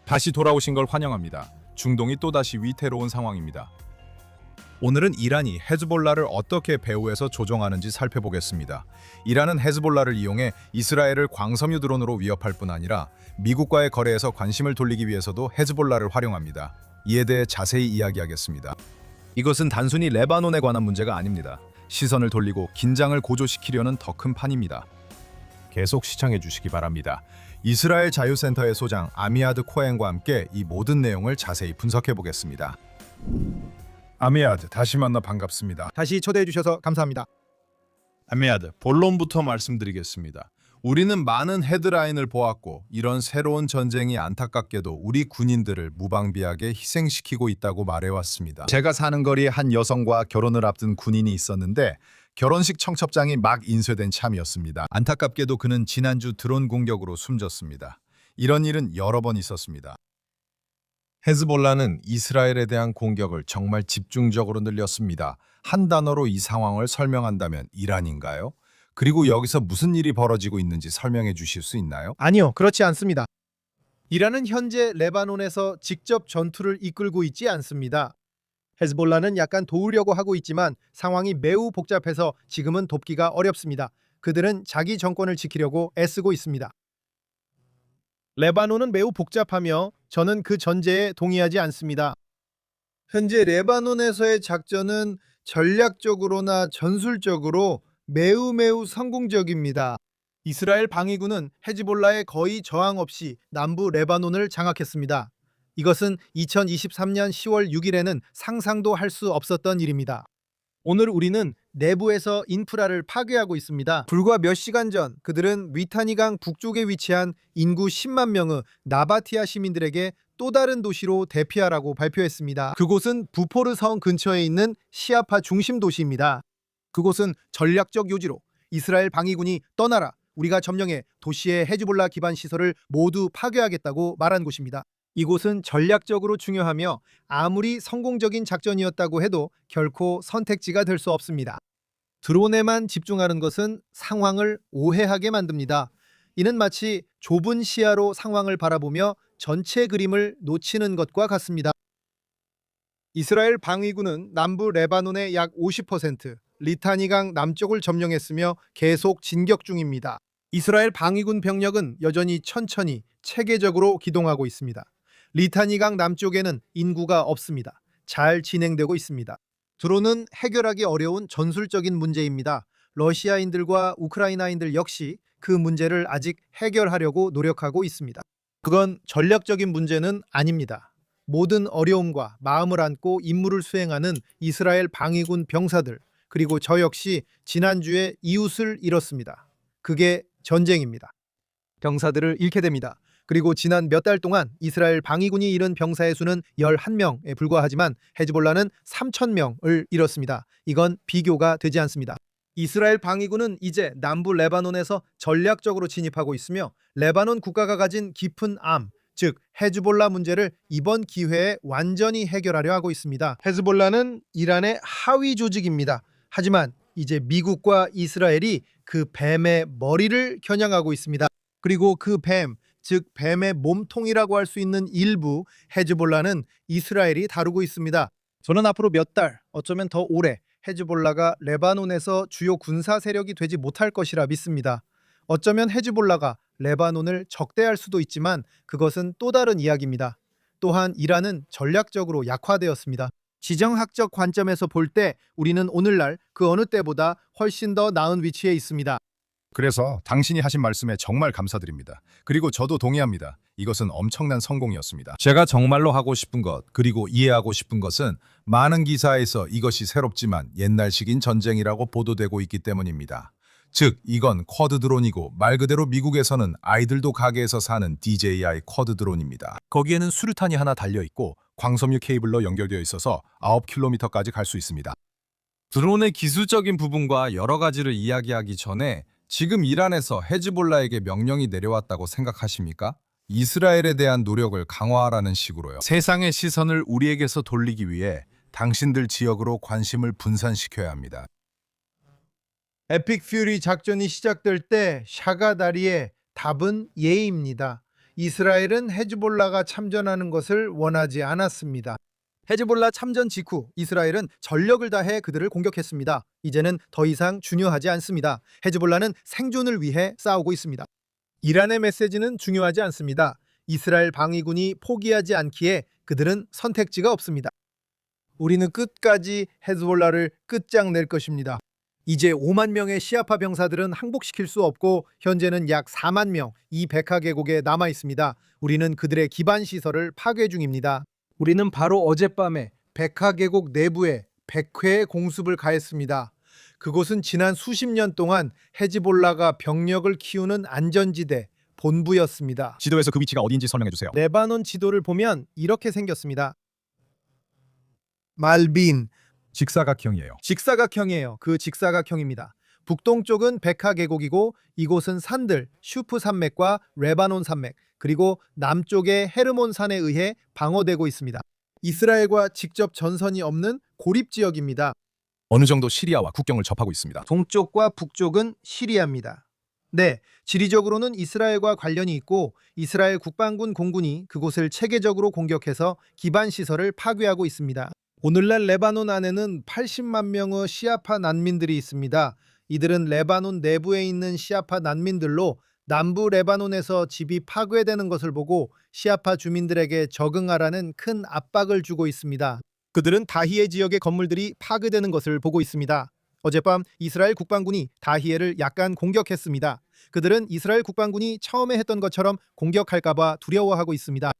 다시 돌아오신 걸 환영합니다. 중동이 또다시 위태로운 상황입니다. 오늘은 이란이 헤즈볼라를 어떻게 배후에서 조종하는지 살펴보겠습니다. 이란은 헤즈볼라를 이용해 이스라엘을 광섬유 드론으로 위협할 뿐 아니라 미국과의 거래에서 관심을 돌리기 위해서도 헤즈볼라를 활용합니다. 이에 대해 자세히 이야기하겠습니다. 이것은 단순히 레바논에 관한 문제가 아닙니다. 시선을 돌리고 긴장을 고조시키려는 더 큰 판입니다. 계속 시청해 주시기 바랍니다. 이스라엘 자유센터의 소장 아미아드 코헨과 함께 이 모든 내용을 자세히 분석해 보겠습니다. 아미아드, 다시 만나 반갑습니다. 다시 초대해 주셔서 감사합니다. 아미아드, 본론부터 말씀드리겠습니다. 우리는 많은 헤드라인을 보았고 이런 새로운 전쟁이 안타깝게도 우리 군인들을 무방비하게 희생시키고 있다고 말해왔습니다. 제가 사는 거리에 한 여성과 결혼을 앞둔 군인이 있었는데 결혼식 청첩장이 막 인쇄된 참이었습니다. 안타깝게도 그는 지난주 드론 공격으로 숨졌습니다. 이런 일은 여러 번 있었습니다. 헤즈볼라는 이스라엘에 대한 공격을 정말 집중적으로 늘렸습니다. 한 단어로 이 상황을 설명한다면 이란인가요? 그리고 여기서 무슨 일이 벌어지고 있는지 설명해 주실 수 있나요? 아니요, 그렇지 않습니다. 이란은 현재 레바논에서 직접 전투를 이끌고 있지 않습니다. 헤즈볼라는 약간 도우려고 하고 있지만 상황이 매우 복잡해서 지금은 돕기가 어렵습니다. 그들은 자기 정권을 지키려고 애쓰고 있습니다. 레바논은 매우 복잡하며 저는 그 전제에 동의하지 않습니다. 현재 레바논에서의 작전은 전략적으로나 전술적으로 매우 성공적입니다. 이스라엘 방위군은 헤즈볼라에 거의 저항 없이 남부 레바논을 장악했습니다. 이것은 2023년 10월 6일에는 상상도 할 수 없었던 일입니다. 오늘 우리는 내부에서 인프라를 파괴하고 있습니다. 불과 몇 시간 전 그들은 위타니강 북쪽에 위치한 인구 10만 명의 나바티아 시민들에게 또 다른 도시로 대피하라고 발표했습니다. 그곳은 부포르 성 근처에 있는 시아파 중심 도시입니다. 그곳은 전략적 요지로 이스라엘 방위군이 떠나라, 우리가 점령해 도시의 헤즈볼라 기반 시설을 모두 파괴하겠다고 말한 곳입니다. 이곳은 전략적으로 중요하며 아무리 성공적인 작전이었다고 해도 결코 선택지가 될 수 없습니다. 드론에만 집중하는 것은 상황을 오해하게 만듭니다. 이는 마치 좁은 시야로 상황을 바라보며 전체 그림을 놓치는 것과 같습니다. 이스라엘 방위군은 남부 레바논의 약 50%, 리타니강 남쪽을 점령했으며 계속 진격 중입니다. 이스라엘 방위군 병력은 여전히 천천히 체계적으로 기동하고 있습니다. 리타니강 남쪽에는 인구가 없습니다. 잘 진행되고 있습니다. 드론은 해결하기 어려운 전술적인 문제입니다. 러시아인들과 우크라이나인들 역시 그 문제를 아직 해결하려고 노력하고 있습니다. 그건 전략적인 문제는 아닙니다. 모든 어려움과 마음을 안고 임무를 수행하는 이스라엘 방위군 병사들, 그리고 저 역시 지난주에 이웃을 잃었습니다. 그게 전쟁입니다. 병사들을 잃게 됩니다. 그리고 지난 몇 달 동안 이스라엘 방위군이 잃은 병사의 수는 11명에 불과하지만 헤즈볼라는 3,000명을 잃었습니다. 이건 비교가 되지 않습니다. 이스라엘 방위군은 이제 남부 레바논에서 전략적으로 진입하고 있으며 레바논 국가가 가진 깊은 암, 즉 헤즈볼라 문제를 이번 기회에 완전히 해결하려 하고 있습니다. 헤즈볼라는 이란의 하위 조직입니다. 하지만 이제 미국과 이스라엘이 그 뱀의 머리를 겨냥하고 있습니다. 그리고 그 뱀, 즉 뱀의 몸통이라고 할 수 있는 일부 헤즈볼라는 이스라엘이 다루고 있습니다. 저는 앞으로 몇 달, 어쩌면 더 오래 헤즈볼라가 레바논에서 주요 군사 세력이 되지 못할 것이라 믿습니다. 어쩌면 헤즈볼라가 레바논을 적대할 수도 있지만 그것은 또 다른 이야기입니다. 또한 이란은 전략적으로 약화되었습니다. 지정학적 관점에서 볼 때 우리는 오늘날 그 어느 때보다 훨씬 더 나은 위치에 있습니다. 그래서 당신이 하신 말씀에 정말 감사드립니다. 그리고 저도 동의합니다. 이것은 엄청난 성공이었습니다. 제가 정말로 하고 싶은 것, 그리고 이해하고 싶은 것은 많은 기사에서 이것이 새롭지만 옛날식인 전쟁이라고 보도되고 있기 때문입니다. 즉, 이건 쿼드 드론이고 말 그대로 미국에서는 아이들도 가게에서 사는 DJI 쿼드 드론입니다. 거기에는 수류탄이 하나 달려있고 광섬유 케이블로 연결되어 있어서 9km까지 갈 수 있습니다. 드론의 기술적인 부분과 여러 가지를 이야기하기 전에 지금 이란에서 헤즈볼라에게 명령이 내려왔다고 생각하십니까? 이스라엘에 대한 노력을 강화하라는 식으로요. 세상의 시선을 우리에게서 돌리기 위해 당신들 지역으로 관심을 분산시켜야 합니다. 에픽 퓨리 작전이 시작될 때 샤가 다리의 답은 예입니다. 이스라엘은 헤즈볼라가 참전하는 것을 원하지 않았습니다. 헤즈볼라 참전 직후 이스라엘은 전력을 다해 그들을 공격했습니다. 이제는 더 이상 중요하지 않습니다. 헤즈볼라는 생존을 위해 싸우고 있습니다. 이란의 메시지는 중요하지 않습니다. 이스라엘 방위군이 포기하지 않기에 그들은 선택지가 없습니다. 우리는 끝까지 헤즈볼라를 끝장낼 것입니다. 이제 5만 명의 시아파 병사들은 항복시킬 수 없고 현재는 약 4만 명 이 백하 계곡에 남아 있습니다. 우리는 그들의 기반 시설을 파괴 중입니다. 우리는 바로 어젯밤에 백하 계곡 내부에 100회의 공습을 가했습니다. 그곳은 지난 수십 년 동안 헤즈볼라가 병력을 키우는 안전지대 본부였습니다. 지도에서 그 위치가 어디인지 설명해 주세요. 레바논 지도를 보면 이렇게 생겼습니다. 말빈 직사각형이에요. 직사각형이에요. 그 직사각형입니다. 북동쪽은 백하 계곡이고 이곳은 산들, 슈프 산맥과 레바논 산맥, 그리고 남쪽의 헤르몬 산에 의해 방어되고 있습니다. 이스라엘과 직접 전선이 없는 고립 지역입니다. 어느 정도 시리아와 국경을 접하고 있습니다. 동쪽과 북쪽은 시리아입니다. 네, 지리적으로는 이스라엘과 관련이 있고 이스라엘 국방군 공군이 그곳을 체계적으로 공격해서 기반 시설을 파괴하고 있습니다. 오늘날 레바논 안에는 80만 명의 시아파 난민들이 있습니다. 이들은 레바논 내부에 있는 시아파 난민들로 남부 레바논에서 집이 파괴되는 것을 보고 시아파 주민들에게 적응하라는 큰 압박을 주고 있습니다. 그들은 다히에 지역의 건물들이 파괴되는 것을 보고 있습니다. 어젯밤 이스라엘 국방군이 다히에를 약간 공격했습니다. 그들은 이스라엘 국방군이 처음에 했던 것처럼 공격할까 봐 두려워하고 있습니다.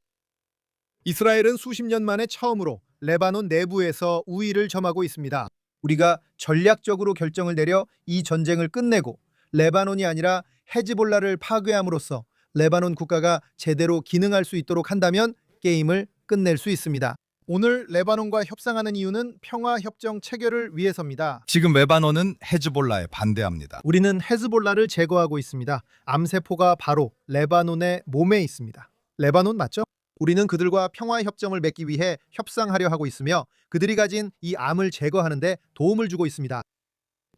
이스라엘은 수십 년 만에 처음으로 레바논 내부에서 우위를 점하고 있습니다. 우리가 전략적으로 결정을 내려 이 전쟁을 끝내고 레바논이 아니라 헤즈볼라를 파괴함으로써 레바논 국가가 제대로 기능할 수 있도록 한다면 게임을 끝낼 수 있습니다. 오늘 레바논과 협상하는 이유는 평화협정 체결을 위해서입니다. 지금 레바논은 헤즈볼라에 반대합니다. 우리는 헤즈볼라를 제거하고 있습니다. 암세포가 바로 레바논의 몸에 있습니다. 레바논 맞죠? 우리는 그들과 평화협정을 맺기 위해 협상하려 하고 있으며 그들이 가진 이 암을 제거하는데 도움을 주고 있습니다.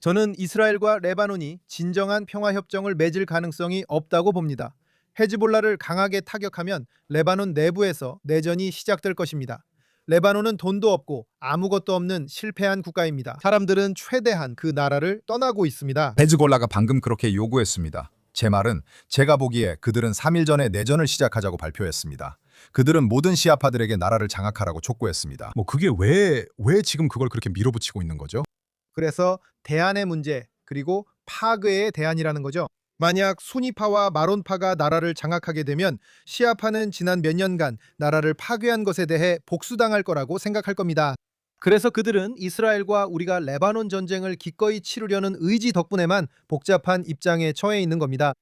저는 이스라엘과 레바논이 진정한 평화협정을 맺을 가능성이 없다고 봅니다. 헤즈볼라를 강하게 타격하면 레바논 내부에서 내전이 시작될 것입니다. 레바논은 돈도 없고 아무것도 없는 실패한 국가입니다. 사람들은 최대한 그 나라를 떠나고 있습니다. 헤즈볼라가 방금 그렇게 요구했습니다. 제 말은 제가 보기에 그들은 3일 전에 내전을 시작하자고 발표했습니다. 그들은 모든 시아파들에게 나라를 장악하라고 촉구했습니다. 그게 왜 지금 그걸 그렇게 밀어붙이고 있는 거죠? 그래서 대안의 문제 그리고 파괴의 대안이라는 거죠. 만약 수니파와 마론파가 나라를 장악하게 되면 시아파는 지난 몇 년간 나라를 파괴한 것에 대해 복수당할 거라고 생각할 겁니다. 그래서 그들은 이스라엘과 우리가 레바논 전쟁을 기꺼이 치르려는 의지 덕분에만 복잡한 입장에 처해 있는 겁니다.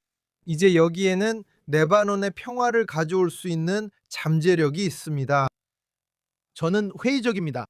이제 여기에는 레바논의 평화를 가져올 수 있는 잠재력이 있습니다. 저는 회의적입니다.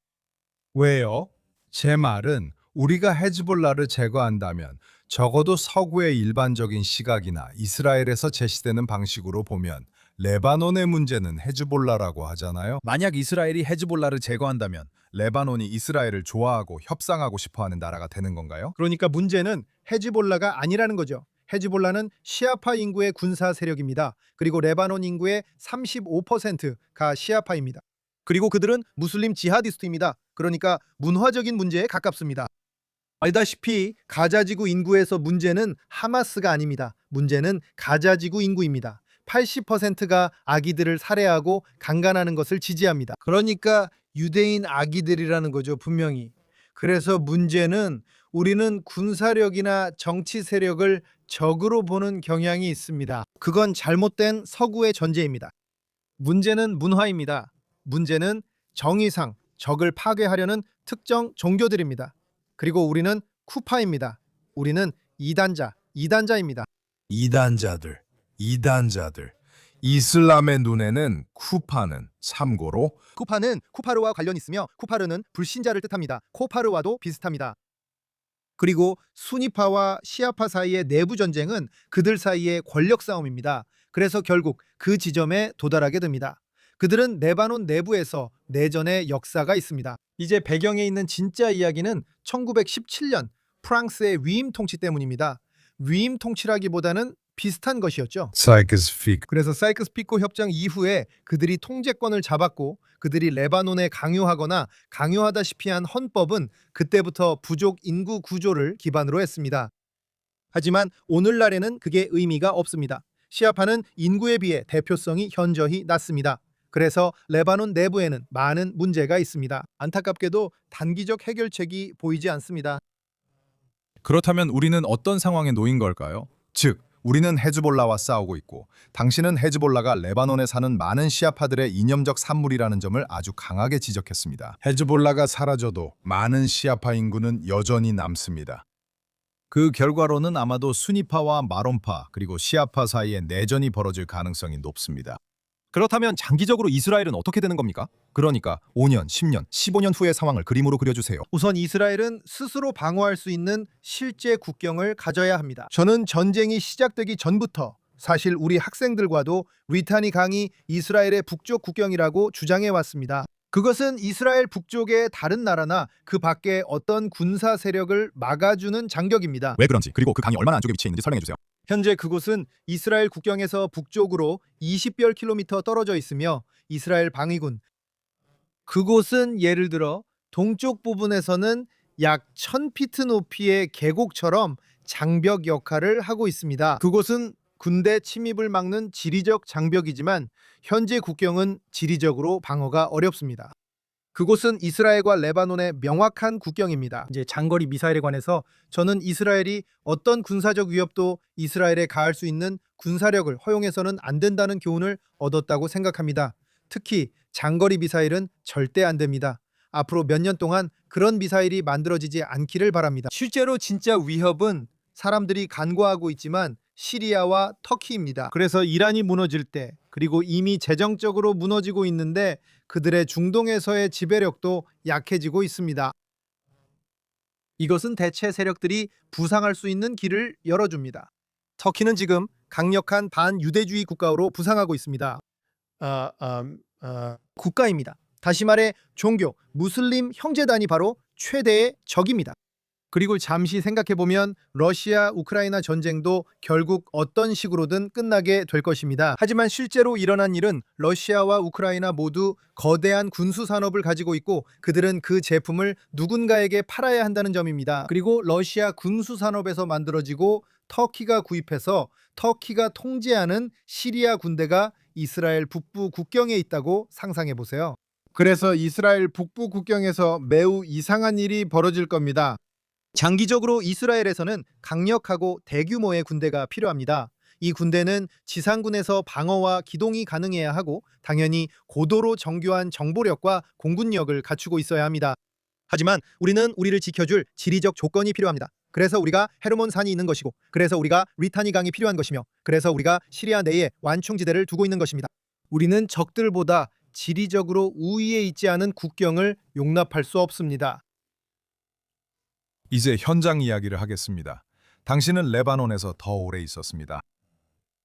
왜요? 제 말은 우리가 헤즈볼라를 제거한다면 적어도 서구의 일반적인 시각이나 이스라엘에서 제시되는 방식으로 보면 레바논의 문제는 헤즈볼라라고 하잖아요. 만약 이스라엘이 헤즈볼라를 제거한다면 레바논이 이스라엘을 좋아하고 협상하고 싶어하는 나라가 되는 건가요? 그러니까 문제는 헤즈볼라가 아니라는 거죠. 헤즈볼라는 시아파 인구의 군사 세력입니다. 그리고 레바논 인구의 35%가 시아파입니다. 그리고 그들은 무슬림 지하디스트입니다. 그러니까 문화적인 문제에 가깝습니다. 알다시피 가자지구 인구에서 문제는 하마스가 아닙니다. 문제는 가자지구 인구입니다. 80%가 아기들을 살해하고 강간하는 것을 지지합니다. 그러니까 유대인 아기들이라는 거죠, 분명히. 그래서 문제는 우리는 군사력이나 정치 세력을 적으로 보는 경향이 있습니다. 그건 잘못된 서구의 전제입니다. 문제는 문화입니다. 문제는 정의상 적을 파괴하려는 특정 종교들입니다. 그리고 우리는 쿠파입니다. 우리는 이단자입니다. 이단자들. 이슬람의 눈에는 쿠파는 참고로 쿠파는 쿠파르와 관련 있으며 쿠파르는 불신자를 뜻합니다. 코파르와도 비슷합니다. 그리고 수니파와 시아파 사이의 내부 전쟁은 그들 사이의 권력 싸움입니다. 그래서 결국 그 지점에 도달하게 됩니다. 그들은 레바논 내부에서 내전의 역사가 있습니다. 이제 배경에 있는 진짜 이야기는 1917년 프랑스의 위임 통치 때문입니다. 위임 통치라기보다는 비슷한 것이었죠. 사이크스-피코. 그래서 사이크스-피코 협정 이후에 그들이 통제권을 잡았고 그들이 레바논에 강요하거나 강요하다시피 한 헌법은 그때부터 부족 인구 구조를 기반으로 했습니다. 하지만 오늘날에는 그게 의미가 없습니다. 시아파는 인구에 비해 대표성이 현저히 낮습니다. 그래서 레바논 내부에는 많은 문제가 있습니다. 안타깝게도 단기적 해결책이 보이지 않습니다. 그렇다면 우리는 어떤 상황에 놓인 걸까요? 즉, 우리는 헤즈볼라와 싸우고 있고 당신은 헤즈볼라가 레바논에 사는 많은 시아파들의 이념적 산물이라는 점을 아주 강하게 지적했습니다. 헤즈볼라가 사라져도 많은 시아파 인구는 여전히 남습니다. 그 결과로는 아마도 수니파와 마론파 그리고 시아파 사이에 내전이 벌어질 가능성이 높습니다. 그렇다면 장기적으로 이스라엘은 어떻게 되는 겁니까? 그러니까 5년, 10년, 15년 후의 상황을 그림으로 그려주세요. 우선 이스라엘은 스스로 방어할 수 있는 실제 국경을 가져야 합니다. 저는 전쟁이 시작되기 전부터 사실 우리 학생들과도 리타니 강이 이스라엘의 북쪽 국경이라고 주장해 왔습니다. 그것은 이스라엘 북쪽의 다른 나라나 그 밖에 어떤 군사 세력을 막아주는 장벽입니다. 왜 그런지, 그리고 그 강이 얼마나 안쪽에 위치해 있는지 설명해 주세요. 현재 그곳은 이스라엘 국경에서 북쪽으로 20여 킬로미터 떨어져 있으며 이스라엘 방위군 그곳은 예를 들어 동쪽 부분에서는 약 1000피트 높이의 계곡처럼 장벽 역할을 하고 있습니다. 그곳은 군대 침입을 막는 지리적 장벽이지만 현재 국경은 지리적으로 방어가 어렵습니다. 그곳은 이스라엘과 레바논의 명확한 국경입니다. 이제 장거리 미사일에 관해서 저는 이스라엘이 어떤 군사적 위협도 이스라엘에 가할 수 있는 군사력을 허용해서는 안 된다는 교훈을 얻었다고 생각합니다. 특히 장거리 미사일은 절대 안 됩니다. 앞으로 몇 년 동안 그런 미사일이 만들어지지 않기를 바랍니다. 실제로 진짜 위협은 사람들이 간과하고 있지만 시리아와 터키입니다. 그래서 이란이 무너질 때 그리고 이미 재정적으로 무너지고 있는데 그들의 중동에서의 지배력도 약해지고 있습니다. 이것은 대체 세력들이 부상할 수 있는 길을 열어줍니다. 터키는 지금 강력한 반유대주의 국가로 부상하고 있습니다. 국가입니다. 다시 말해 종교, 무슬림 형제단이 바로 최대의 적입니다. 그리고 잠시 생각해보면 러시아 우크라이나 전쟁도 결국 어떤 식으로든 끝나게 될 것입니다. 하지만 실제로 일어난 일은 러시아와 우크라이나 모두 거대한 군수 산업을 가지고 있고 그들은 그 제품을 누군가에게 팔아야 한다는 점입니다. 그리고 러시아 군수 산업에서 만들어지고 터키가 구입해서 터키가 통제하는 시리아 군대가 이스라엘 북부 국경에 있다고 상상해 보세요. 그래서 이스라엘 북부 국경에서 매우 이상한 일이 벌어질 겁니다. 장기적으로 이스라엘에서는 강력하고 대규모의 군대가 필요합니다. 이 군대는 지상군에서 방어와 기동이 가능해야 하고 당연히 고도로 정교한 정보력과 공군력을 갖추고 있어야 합니다. 하지만 우리는 우리를 지켜줄 지리적 조건이 필요합니다. 그래서 우리가 헤르몬 산이 있는 것이고 그래서 우리가 리타니 강이 필요한 것이며 그래서 우리가 시리아 내에 완충지대를 두고 있는 것입니다. 우리는 적들보다 지리적으로 우위에 있지 않은 국경을 용납할 수 없습니다. 이제 현장 이야기를 하겠습니다. 당신은 레바논에서 더 오래 있었습니다.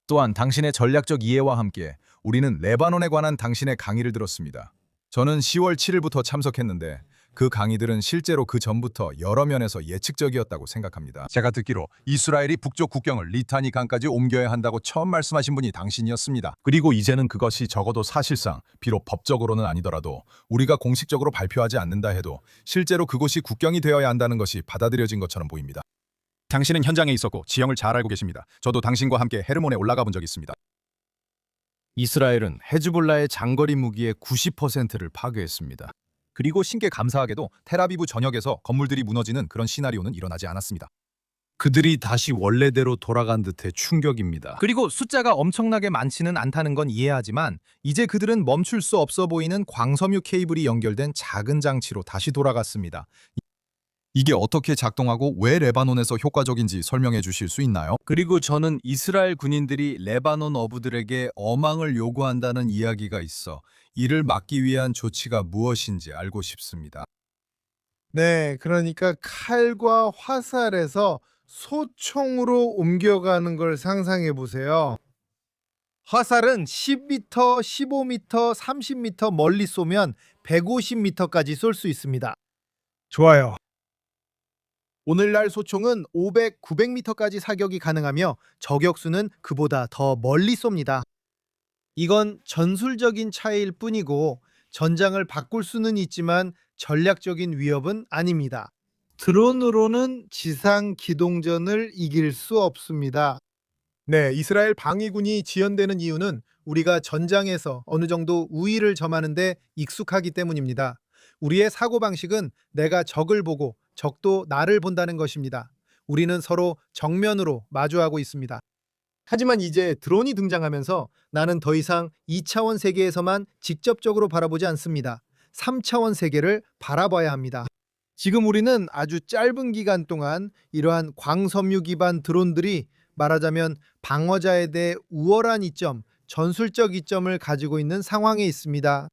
또한 당신의 전략적 이해와 함께 우리는 레바논에 관한 당신의 강의를 들었습니다. 저는 10월 7일부터 참석했는데 그 강의들은 실제로 그 전부터 여러 면에서 예측적이었다고 생각합니다. 제가 듣기로 이스라엘이 북쪽 국경을 리타니 강까지 옮겨야 한다고 처음 말씀하신 분이 당신이었습니다. 그리고 이제는 그것이 적어도 사실상 비록 법적으로는 아니더라도 우리가 공식적으로 발표하지 않는다 해도 실제로 그곳이 국경이 되어야 한다는 것이 받아들여진 것처럼 보입니다. 당신은 현장에 있었고 지형을 잘 알고 계십니다. 저도 당신과 함께 헤르몬에 올라가 본 적이 있습니다. 이스라엘은 헤즈볼라의 장거리 무기의 90%를 파괴했습니다. 그리고 신께 감사하게도 텔아비브 전역에서 건물들이 무너지는 그런 시나리오는 일어나지 않았습니다. 그들이 다시 원래대로 돌아간 듯해 충격입니다. 그리고 숫자가 엄청나게 많지는 않다는 건 이해하지만 이제 그들은 멈출 수 없어 보이는 광섬유 케이블이 연결된 작은 장치로 다시 돌아갔습니다. 이게 어떻게 작동하고 왜 레바논에서 효과적인지 설명해 주실 수 있나요? 그리고 저는 이스라엘 군인들이 레바논 어부들에게 어망을 요구한다는 이야기가 있어 이를 막기 위한 조치가 무엇인지 알고 싶습니다. 네, 그러니까 칼과 화살에서 소총으로 옮겨가는 걸 상상해 보세요. 화살은 10m, 15m, 30m 멀리 쏘면 150m까지 쏠 수 있습니다. 좋아요. 오늘날 소총은 500, 900m까지 사격이 가능하며 저격수는 그보다 더 멀리 쏩니다. 이건 전술적인 차이일 뿐이고 전장을 바꿀 수는 있지만 전략적인 위협은 아닙니다. 드론으로는 지상 기동전을 이길 수 없습니다. 네, 이스라엘 방위군이 지연되는 이유는 우리가 전장에서 어느 정도 우위를 점하는데 익숙하기 때문입니다. 우리의 사고방식은 내가 적을 보고 적도 나를 본다는 것입니다. 우리는 서로 정면으로 마주하고 있습니다. 하지만 이제 드론이 등장하면서 나는 더 이상 2차원 세계에서만 직접적으로 바라보지 않습니다. 3차원 세계를 바라봐야 합니다. 지금 우리는 아주 짧은 기간 동안 이러한 광섬유 기반 드론들이 말하자면 방어자에 대해 우월한 이점, 전술적 이점을 가지고 있는 상황에 있습니다.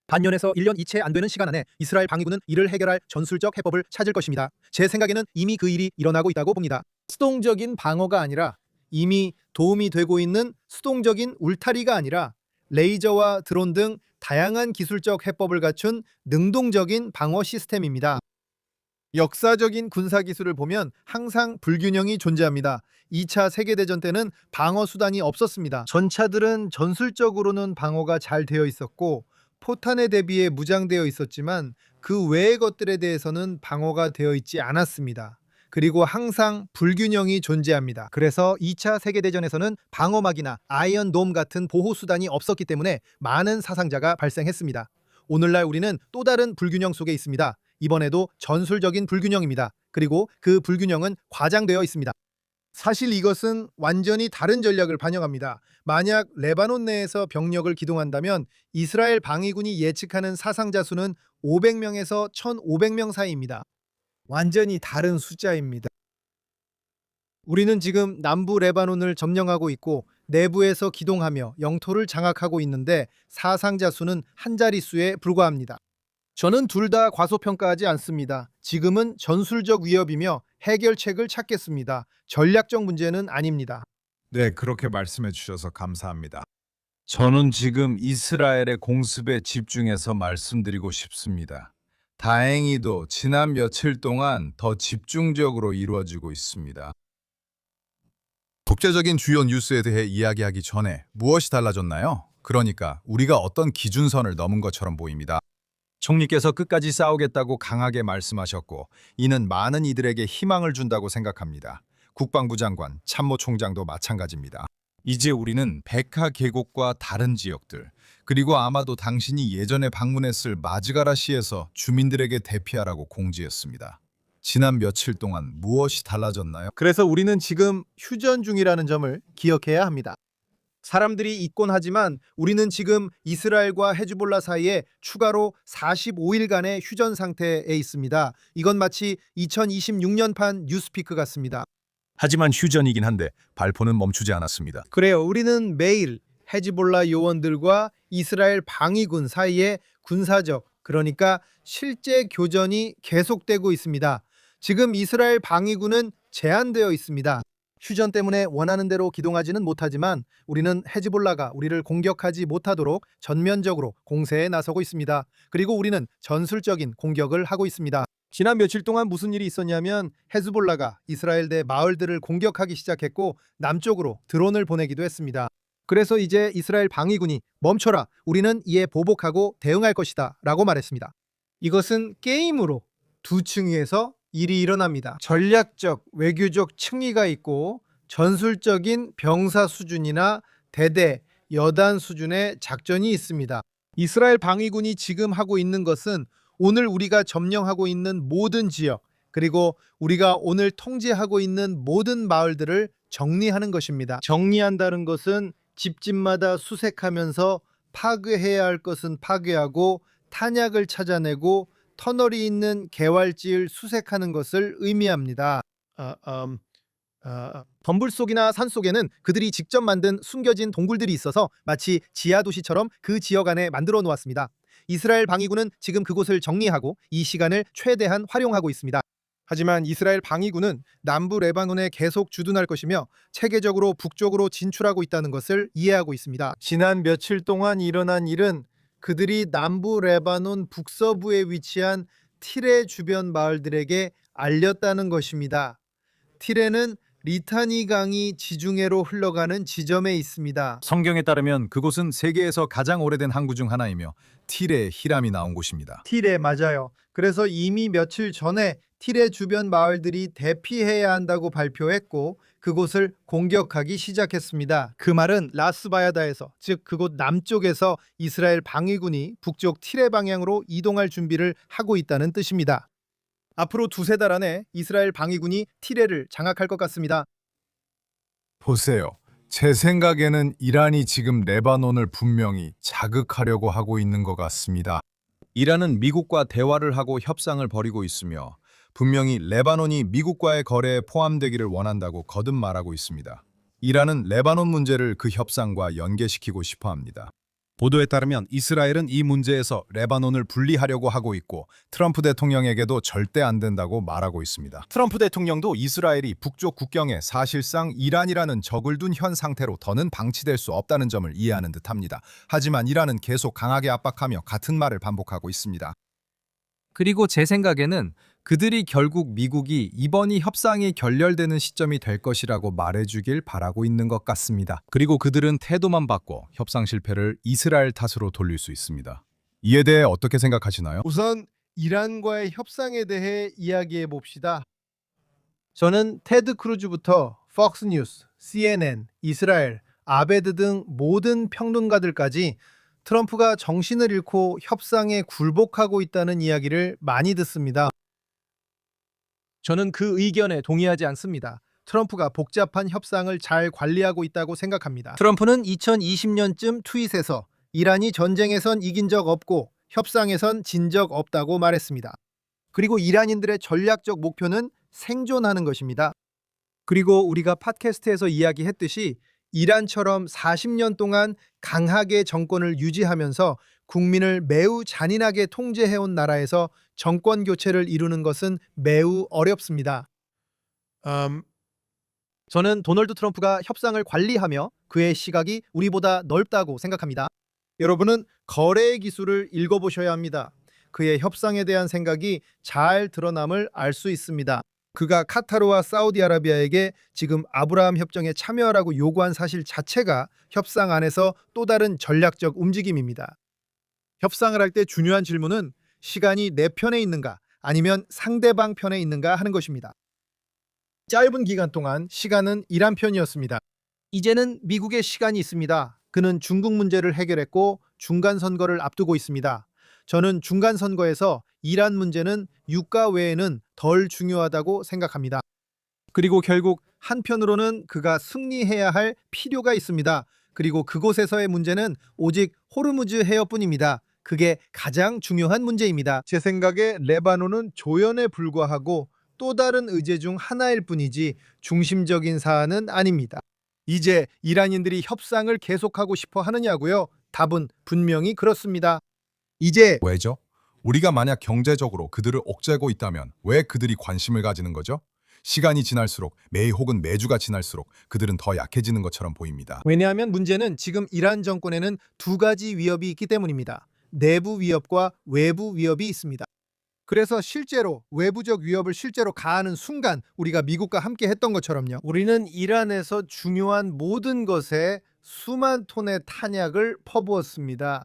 반년에서 1년 이채 안 되는 시간 안에 이스라엘 방위군은 이를 해결할 전술적 해법을 찾을 것입니다. 제 생각에는 이미 그 일이 일어나고 있다고 봅니다. 수동적인 방어가 아니라 이미 도움이 되고 있는 수동적인 울타리가 아니라 레이저와 드론 등 다양한 기술적 해법을 갖춘 능동적인 방어 시스템입니다. 역사적인 군사 기술을 보면 항상 불균형이 존재합니다. 2차 세계대전 때는 방어 수단이 없었습니다. 전차들은 전술적으로는 방어가 잘 되어 있었고 포탄에 대비해 무장되어 있었지만 그 외의 것들에 대해서는 방어가 되어 있지 않았습니다. 그리고 항상 불균형이 존재합니다. 그래서 2차 세계대전에서는 방어막이나 아이언돔 같은 보호수단이 없었기 때문에 많은 사상자가 발생했습니다. 오늘날 우리는 또 다른 불균형 속에 있습니다. 이번에도 전술적인 불균형입니다. 그리고 그 불균형은 과장되어 있습니다. 사실 이것은 완전히 다른 전략을 반영합니다. 만약 레바논 내에서 병력을 기동한다면 이스라엘 방위군이 예측하는 사상자 수는 500명에서 1,500명 사이입니다. 완전히 다른 숫자입니다. 우리는 지금 남부 레바논을 점령하고 있고 내부에서 기동하며 영토를 장악하고 있는데 사상자 수는 한 자릿수에 불과합니다. 저는 둘 다 과소평가하지 않습니다. 지금은 전술적 위협이며 해결책을 찾겠습니다. 전략적 문제는 아닙니다. 네, 그렇게 말씀해 주셔서 감사합니다. 저는 지금 이스라엘의 공습에 집중해서 말씀드리고 싶습니다. 다행히도 지난 며칠 동안 더 집중적으로 이루어지고 있습니다. 국제적인 주요 뉴스에 대해 이야기하기 전에 무엇이 달라졌나요? 그러니까 우리가 어떤 기준선을 넘은 것처럼 보입니다. 총리께서 끝까지 싸우겠다고 강하게 말씀하셨고 이는 많은 이들에게 희망을 준다고 생각합니다. 국방부 장관, 참모총장도 마찬가지입니다. 이제 우리는 베카 계곡과 다른 지역들, 그리고 아마도 당신이 예전에 방문했을 마즈가라시에서 주민들에게 대피하라고 공지했습니다. 지난 며칠 동안 무엇이 달라졌나요? 그래서 우리는 지금 휴전 중이라는 점을 기억해야 합니다. 사람들이 있곤 하지만 우리는 지금 이스라엘과 헤즈볼라 사이에 추가로 45일간의 휴전 상태에 있습니다. 이건 마치 2026년판 뉴스피크 같습니다. 하지만 휴전이긴 한데 발포는 멈추지 않았습니다. 그래요. 우리는 매일 헤즈볼라 요원들과 이스라엘 방위군 사이에 군사적, 그러니까 실제 교전이 계속되고 있습니다. 지금 이스라엘 방위군은 제한되어 있습니다. 휴전 때문에 원하는 대로 기동하지는 못하지만 우리는 헤즈볼라가 우리를 공격하지 못하도록 전면적으로 공세에 나서고 있습니다. 그리고 우리는 전술적인 공격을 하고 있습니다. 지난 며칠 동안 무슨 일이 있었냐면 헤즈볼라가 이스라엘 내 마을들을 공격하기 시작했고 남쪽으로 드론을 보내기도 했습니다. 그래서 이제 이스라엘 방위군이 멈춰라, 우리는 이에 보복하고 대응할 것이다 라고 말했습니다. 이것은 게임으로 두 층위에서 일이 일어납니다. 전략적, 외교적 층위가 있고 전술적인 병사 수준이나 대대, 여단 수준의 작전이 있습니다. 이스라엘 방위군이 지금 하고 있는 것은 오늘 우리가 점령하고 있는 모든 지역, 그리고 우리가 오늘 통제하고 있는 모든 마을들을 정리하는 것입니다. 정리한다는 것은 집집마다 수색하면서 파괴해야 할 것은 파괴하고 탄약을 찾아내고 터널이 있는 개활지를 수색하는 것을 의미합니다. 덤불 속이나 산 속에는 그들이 직접 만든 숨겨진 동굴들이 있어서 마치 지하 도시처럼 그 지역 안에 만들어 놓았습니다. 이스라엘 방위군은 지금 그곳을 정리하고 이 시간을 최대한 활용하고 있습니다. 하지만 이스라엘 방위군은 남부 레바논에 계속 주둔할 것이며 체계적으로 북쪽으로 진출하고 있다는 것을 이해하고 있습니다. 지난 며칠 동안 일어난 일은 그들이 남부 레바논 북서부에 위치한 티레 주변 마을들에게 알렸다는 것입니다. 티레는 리타니 강이 지중해로 흘러가는 지점에 있습니다. 성경에 따르면 그곳은 세계에서 가장 오래된 항구 중 하나이며 틸의 히람이 나온 곳입니다. 티레 맞아요. 그래서 이미 며칠 전에 티레 주변 마을들이 대피해야 한다고 발표했고 그곳을 공격하기 시작했습니다. 그 말은 라스바야다에서, 즉 그곳 남쪽에서 이스라엘 방위군이 북쪽 티레 방향으로 이동할 준비를 하고 있다는 뜻입니다. 앞으로 두세 달 안에 이스라엘 방위군이 티레를 장악할 것 같습니다. 보세요. 제 생각에는 이란이 지금 레바논을 분명히 자극하려고 하고 있는 것 같습니다. 이란은 미국과 대화를 하고 협상을 벌이고 있으며 분명히 레바논이 미국과의 거래에 포함되기를 원한다고 거듭 말하고 있습니다. 이란은 레바논 문제를 그 협상과 연계시키고 싶어 합니다. 보도에 따르면 이스라엘은 이 문제에서 레바논을 분리하려고 하고 있고 트럼프 대통령에게도 절대 안 된다고 말하고 있습니다. 트럼프 대통령도 이스라엘이 북쪽 국경에 사실상 이란이라는 적을 둔 현 상태로 더는 방치될 수 없다는 점을 이해하는 듯합니다. 하지만 이란은 계속 강하게 압박하며 같은 말을 반복하고 있습니다. 그리고 제 생각에는 그들이 결국 미국이 이번이 협상이 결렬되는 시점이 될 것이라고 말해주길 바라고 있는 것 같습니다. 그리고 그들은 태도만 바꿔 협상 실패를 이스라엘 탓으로 돌릴 수 있습니다. 이에 대해 어떻게 생각하시나요? 우선 이란과의 협상에 대해 이야기해 봅시다. 저는 테드 크루즈부터 폭스뉴스, CNN, 이스라엘, 아베드 등 모든 평론가들까지 트럼프가 정신을 잃고 협상에 굴복하고 있다는 이야기를 많이 듣습니다. 저는 그 의견에 동의하지 않습니다. 트럼프가 복잡한 협상을 잘 관리하고 있다고 생각합니다. 트럼프는 2020년쯤 트윗에서 이란이 전쟁에선 이긴 적 없고 협상에선 진 적 없다고 말했습니다. 그리고 이란인들의 전략적 목표는 생존하는 것입니다. 그리고 우리가 팟캐스트에서 이야기했듯이 이란처럼 40년 동안 강하게 정권을 유지하면서 국민을 매우 잔인하게 통제해온 나라에서 정권 교체를 이루는 것은 매우 어렵습니다. 저는 도널드 트럼프가 협상을 관리하며 그의 시각이 우리보다 넓다고 생각합니다. 여러분은 거래의 기술을 읽어보셔야 합니다. 그의 협상에 대한 생각이 잘 드러남을 알 수 있습니다. 그가 카타르와 사우디아라비아에게 지금 아브라함 협정에 참여하라고 요구한 사실 자체가 협상 안에서 또 다른 전략적 움직임입니다. 협상을 할 때 중요한 질문은 시간이 내 편에 있는가 아니면 상대방 편에 있는가 하는 것입니다. 짧은 기간 동안 시간은 이란 편이었습니다. 이제는 미국의 시간이 있습니다. 그는 중국 문제를 해결했고 중간 선거를 앞두고 있습니다. 저는 중간 선거에서 이란 문제는 유가 외에는 덜 중요하다고 생각합니다. 그리고 결국 한편으로는 그가 승리해야 할 필요가 있습니다. 그리고 그곳에서의 문제는 오직 호르무즈 해협뿐입니다. 그게 가장 중요한 문제입니다. 제 생각에 레바논은 조연에 불과하고 또 다른 의제 중 하나일 뿐이지 중심적인 사안은 아닙니다. 이제 이란인들이 협상을 계속하고 싶어 하느냐고요? 답은 분명히 그렇습니다. 이제 왜죠? 우리가 만약 경제적으로 그들을 옥죄고 있다면 왜 그들이 관심을 가지는 거죠? 시간이 지날수록 매일 혹은 매주가 지날수록 그들은 더 약해지는 것처럼 보입니다. 왜냐하면 문제는 지금 이란 정권에는 두 가지 위협이 있기 때문입니다. 내부 위협과 외부 위협이 있습니다. 그래서 실제로 외부적 위협을 실제로 가하는 순간 우리가 미국과 함께 했던 것처럼요. 우리는 이란에서 중요한 모든 것에 수만 톤의 탄약을 퍼부었습니다.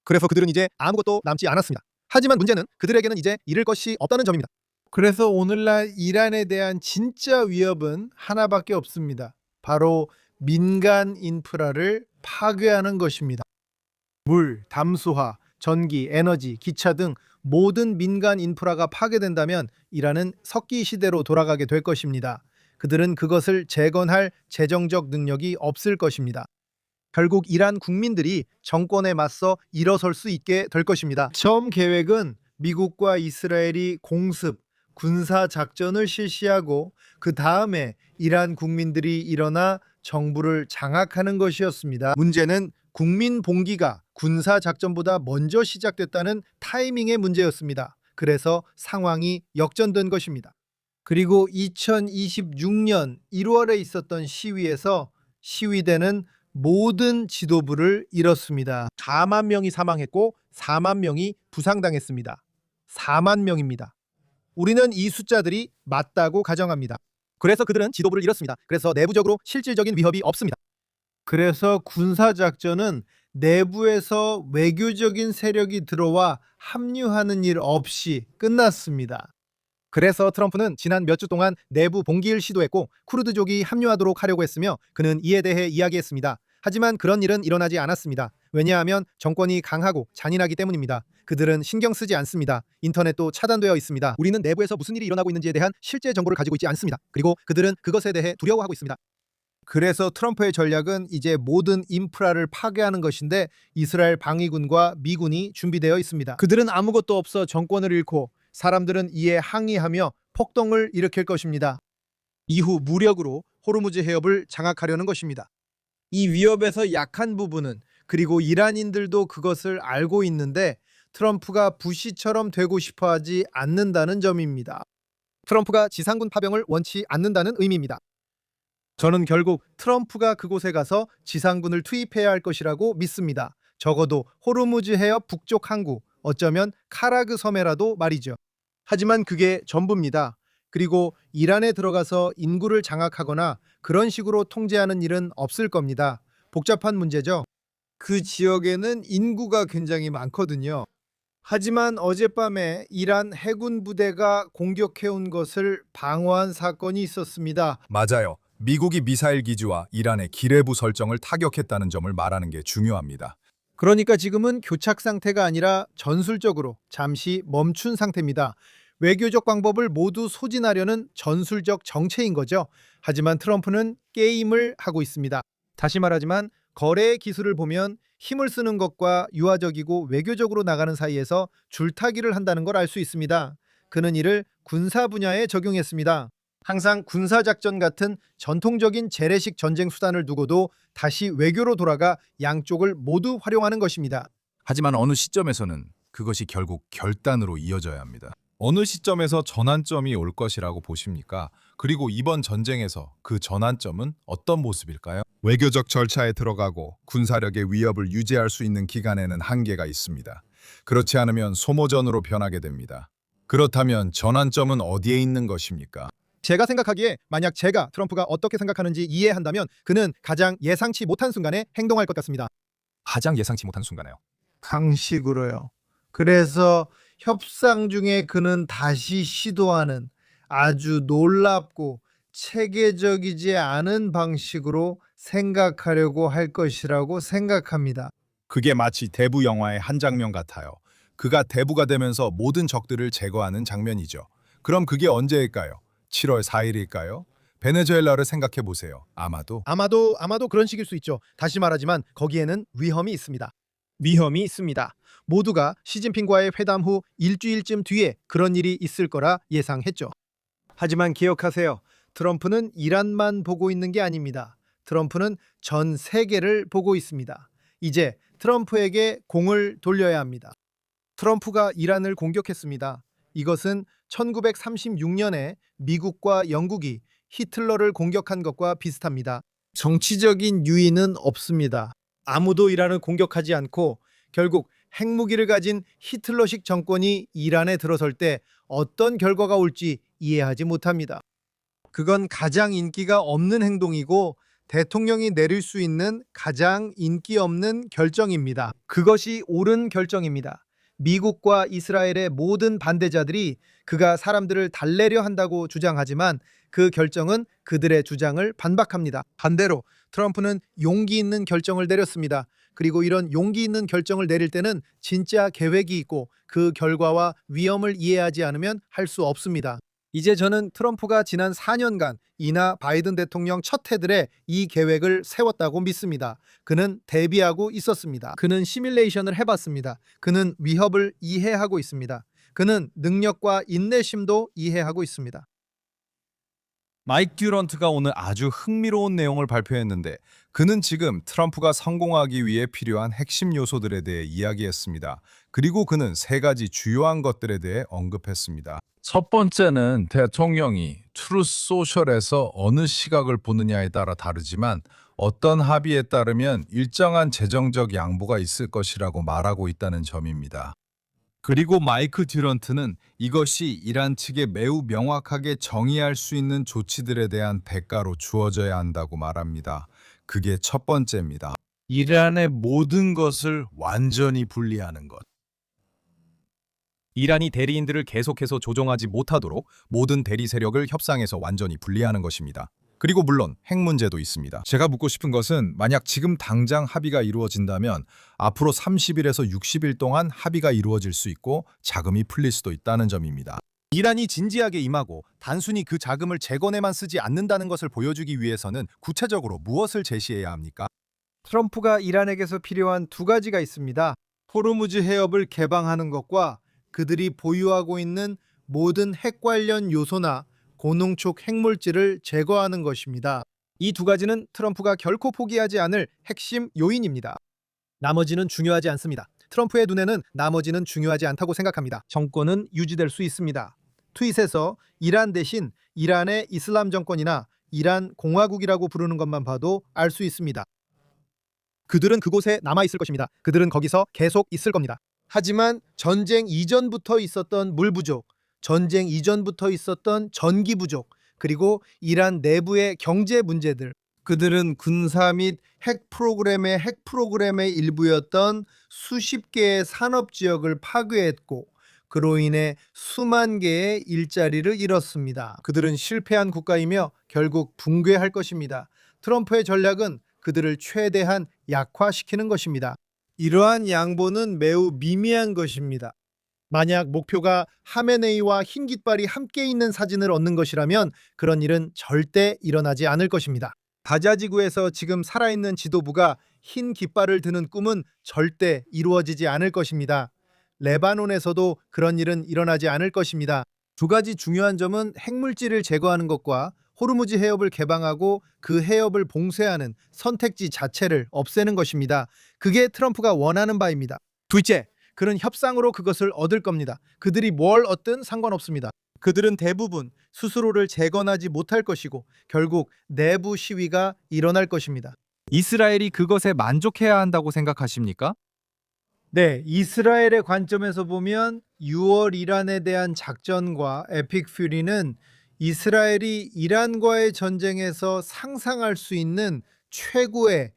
그래서 그들은 이제 아무것도 남지 않았습니다. 하지만 문제는 그들에게는 이제 잃을 것이 없다는 점입니다. 그래서 오늘날 이란에 대한 진짜 위협은 하나밖에 없습니다. 바로 민간 인프라를 파괴하는 것입니다. 물, 담수화, 전기, 에너지, 기차 등 모든 민간 인프라가 파괴된다면 이란은 석기 시대로 돌아가게 될 것입니다. 그들은 그것을 재건할 재정적 능력이 없을 것입니다. 결국 이란 국민들이 정권에 맞서 일어설 수 있게 될 것입니다. 처음 계획은 미국과 이스라엘이 공습, 군사 작전을 실시하고 그 다음에 이란 국민들이 일어나 정부를 장악하는 것이었습니다. 문제는 국민 봉기가 군사 작전보다 먼저 시작됐다는 타이밍의 문제였습니다. 그래서 상황이 역전된 것입니다. 그리고 2026년 1월에 있었던 시위에서 시위대는 모든 지도부를 잃었습니다. 4만 명이 사망했고 4만 명이 부상당했습니다. 4만 명입니다. 우리는 이 숫자들이 맞다고 가정합니다. 그래서 그들은 지도부를 잃었습니다. 그래서 내부적으로 실질적인 위협이 없습니다. 그래서 군사작전은 내부에서 외교적인 세력이 들어와 합류하는 일 없이 끝났습니다. 그래서 트럼프는 지난 몇 주 동안 내부 봉기를 시도했고 쿠르드족이 합류하도록 하려고 했으며 그는 이에 대해 이야기했습니다. 하지만 그런 일은 일어나지 않았습니다. 왜냐하면 정권이 강하고 잔인하기 때문입니다. 그들은 신경 쓰지 않습니다. 인터넷도 차단되어 있습니다. 우리는 내부에서 무슨 일이 일어나고 있는지에 대한 실제 정보를 가지고 있지 않습니다. 그리고 그들은 그것에 대해 두려워하고 있습니다. 그래서 트럼프의 전략은 이제 모든 인프라를 파괴하는 것인데 이스라엘 방위군과 미군이 준비되어 있습니다. 그들은 아무것도 없어 정권을 잃고 사람들은 이에 항의하며 폭동을 일으킬 것입니다. 이후 무력으로 호르무즈 해협을 장악하려는 것입니다. 이 위협에서 약한 부분은 그리고 이란인들도 그것을 알고 있는데 트럼프가 부시처럼 되고 싶어하지 않는다는 점입니다. 트럼프가 지상군 파병을 원치 않는다는 의미입니다. 저는 결국 트럼프가 그곳에 가서 지상군을 투입해야 할 것이라고 믿습니다. 적어도 호르무즈 해협 북쪽 항구, 어쩌면 카라그 섬에라도 말이죠. 하지만 그게 전부입니다. 그리고 이란에 들어가서 인구를 장악하거나 그런 식으로 통제하는 일은 없을 겁니다. 복잡한 문제죠. 그 지역에는 인구가 굉장히 많거든요. 하지만 어젯밤에 이란 해군 부대가 공격해온 것을 방어한 사건이 있었습니다. 맞아요. 미국이 미사일 기지와 이란의 기뢰부 설정을 타격했다는 점을 말하는 게 중요합니다. 그러니까 지금은 교착 상태가 아니라 전술적으로 잠시 멈춘 상태입니다. 외교적 방법을 모두 소진하려는 전술적 정체인 거죠. 하지만 트럼프는 게임을 하고 있습니다. 다시 말하지만 거래의 기술을 보면 힘을 쓰는 것과 유화적이고 외교적으로 나가는 사이에서 줄타기를 한다는 걸 알 수 있습니다. 그는 이를 군사 분야에 적용했습니다. 항상 군사작전 같은 전통적인 재래식 전쟁 수단을 두고도 다시 외교로 돌아가 양쪽을 모두 활용하는 것입니다. 하지만 어느 시점에서는 그것이 결국 결단으로 이어져야 합니다. 어느 시점에서 전환점이 올 것이라고 보십니까? 그리고 이번 전쟁에서 그 전환점은 어떤 모습일까요? 외교적 절차에 들어가고 군사력의 위협을 유지할 수 있는 기간에는 한계가 있습니다. 그렇지 않으면 소모전으로 변하게 됩니다. 그렇다면 전환점은 어디에 있는 것입니까? 제가 생각하기에 만약 제가 트럼프가 어떻게 생각하는지 이해한다면 그는 가장 예상치 못한 순간에 행동할 것 같습니다. 가장 예상치 못한 순간에요. 방식으로요. 그래서 협상 중에 그는 다시 시도하는 아주 놀랍고 체계적이지 않은 방식으로 생각하려고 할 것이라고 생각합니다. 그게 마치 대부 영화의 한 장면 같아요. 그가 대부가 되면서 모든 적들을 제거하는 장면이죠. 그럼 그게 언제일까요? 7월 4일일까요? 베네수엘라를 생각해 보세요. 아마도 아마도 그런 식일 수 있죠. 다시 말하지만 거기에는 위험이 있습니다. 위험이 있습니다. 모두가 시진핑과의 회담 후 일주일쯤 뒤에 그런 일이 있을 거라 예상했죠. 하지만 기억하세요. 트럼프는 이란만 보고 있는 게 아닙니다. 트럼프는 전 세계를 보고 있습니다. 이제 트럼프에게 공을 돌려야 합니다. 트럼프가 이란을 공격했습니다. 이것은 1936년에 미국과 영국이 히틀러를 공격한 것과 비슷합니다. 정치적인 유인은 없습니다. 아무도 이란을 공격하지 않고 결국 핵무기를 가진 히틀러식 정권이 이란에 들어설 때 어떤 결과가 올지 이해하지 못합니다. 그건 가장 인기가 없는 행동이고 대통령이 내릴 수 있는 가장 인기 없는 결정입니다. 그것이 옳은 결정입니다. 미국과 이스라엘의 모든 반대자들이 그가 사람들을 달래려 한다고 주장하지만 그 결정은 그들의 주장을 반박합니다. 반대로 트럼프는 용기 있는 결정을 내렸습니다. 그리고 이런 용기 있는 결정을 내릴 때는 진짜 계획이 있고 그 결과와 위험을 이해하지 않으면 할 수 없습니다. 이제 저는 트럼프가 지난 4년간 이나 바이든 대통령 첫 해들에 이 계획을 세웠다고 믿습니다. 그는 대비하고 있었습니다. 그는 시뮬레이션을 해봤습니다. 그는 위협을 이해하고 있습니다. 그는 능력과 인내심도 이해하고 있습니다. 마이크 듀런트가 오늘 아주 흥미로운 내용을 발표했는데 그는 지금 트럼프가 성공하기 위해 필요한 핵심 요소들에 대해 이야기했습니다. 그리고 그는 세 가지 주요한 것들에 대해 언급했습니다. 첫 번째는 대통령이 트루스 소셜에서 어느 시각을 보느냐에 따라 다르지만 어떤 합의에 따르면 일정한 재정적 양보가 있을 것이라고 말하고 있다는 점입니다. 그리고 마이크 듀런트는 이것이 이란 측에 매우 명확하게 정의할 수 있는 조치들에 대한 대가로 주어져야 한다고 말합니다. 그게 첫 번째입니다. 이란의 모든 것을 완전히 분리하는 것. 이란이 대리인들을 계속해서 조종하지 못하도록 모든 대리 세력을 협상에서 완전히 분리하는 것입니다. 그리고 물론 핵 문제도 있습니다. 제가 묻고 싶은 것은 만약 지금 당장 합의가 이루어진다면 앞으로 30일에서 60일 동안 합의가 이루어질 수 있고 자금이 풀릴 수도 있다는 점입니다. 이란이 진지하게 임하고 단순히 그 자금을 재건에만 쓰지 않는다는 것을 보여주기 위해서는 구체적으로 무엇을 제시해야 합니까? 트럼프가 이란에게서 필요한 두 가지가 있습니다. 호르무즈 해협을 개방하는 것과 그들이 보유하고 있는 모든 핵 관련 요소나 고농축 핵물질을 제거하는 것입니다. 이 두 가지는 트럼프가 결코 포기하지 않을 핵심 요인입니다. 나머지는 중요하지 않습니다. 트럼프의 눈에는 나머지는 중요하지 않다고 생각합니다. 정권은 유지될 수 있습니다. 트윗에서 이란 대신 이란의 이슬람 정권이나 이란 공화국이라고 부르는 것만 봐도 알 수 있습니다. 그들은 그곳에 남아있을 것입니다. 그들은 거기서 계속 있을 겁니다. 하지만 전쟁 이전부터 있었던 물 부족, 전쟁 이전부터 있었던 전기 부족, 그리고 이란 내부의 경제 문제들, 그들은 군사 및 핵 프로그램의 일부였던 수십 개의 산업 지역을 파괴했고 그로 인해 수만 개의 일자리를 잃었습니다. 그들은 실패한 국가이며 결국 붕괴할 것입니다. 트럼프의 전략은 그들을 최대한 약화시키는 것입니다. 이러한 양보는 매우 미미한 것입니다. 만약 목표가 하메네이와 흰 깃발이 함께 있는 사진을 얻는 것이라면 그런 일은 절대 일어나지 않을 것입니다. 가자지구에서 지금 살아있는 지도부가 흰 깃발을 드는 꿈은 절대 이루어지지 않을 것입니다. 레바논에서도 그런 일은 일어나지 않을 것입니다. 두 가지 중요한 점은 핵물질을 제거하는 것과 호르무즈 해협을 개방하고 그 해협을 봉쇄하는 선택지 자체를 없애는 것입니다. 그게 트럼프가 원하는 바입니다. 둘째, 그는 협상으로 그것을 얻을 겁니다. 그들이 뭘 얻든 상관없습니다. 그들은 대부분 스스로를 재건하지 못할 것이고 결국 내부 시위가 일어날 것입니다. 이스라엘이 그것에 만족해야 한다고 생각하십니까? 네, 이스라엘의 관점에서 보면 6월 이란에 대한 작전과 에픽 퓨리는 이스라엘이 이란과의 전쟁에서 상상할 수 있는 최고의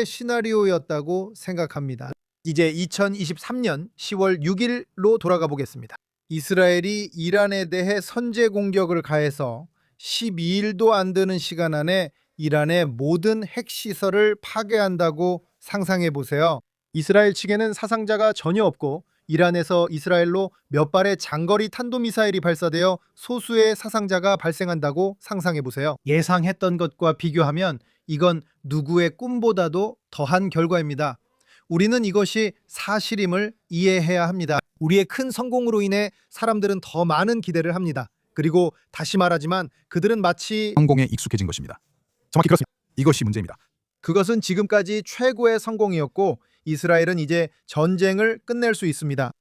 시나리오였다고 생각합니다. 이제 2023년 10월 6일로 돌아가 보겠습니다. 이스라엘이 이란에 대해 선제 공격을 가해서 12일도 안 되는 시간 안에 이란의 모든 핵시설을 파괴한다고 상상해 보세요. 이스라엘 측에는 사상자가 전혀 없고 이란에서 이스라엘로 몇 발의 장거리 탄도미사일이 발사되어 소수의 사상자가 발생한다고 상상해 보세요. 예상했던 것과 비교하면 이건 누구의 꿈보다도 더한 결과입니다. 우리는 이것이 사실임을 이해해야 합니다. 우리의 큰 성공으로 인해 사람들은 더 많은 기대를 합니다. 그리고 다시 말하지만 그들은 마치 성공에 익숙해진 것입니다. 정확히 그렇습니다. 이것이 문제입니다. 그것은 지금까지 최고의 성공이었고 이스라엘은 이제 전쟁을 끝낼 수 있습니다.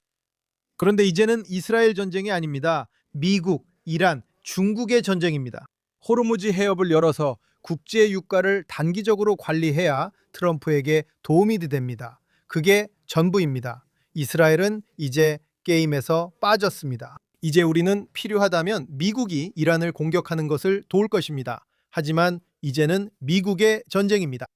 그런데 이제는 이스라엘 전쟁이 아닙니다. 미국, 이란, 중국의 전쟁입니다. 호르무즈 해협을 열어서 국제 유가를 단기적으로 관리해야 트럼프에게 도움이 됩니다. 그게 전부입니다. 이스라엘은 이제 게임에서 빠졌습니다. 이제 우리는 필요하다면 미국이 이란을 공격하는 것을 도울 것입니다. 하지만 이제는 미국의 전쟁입니다.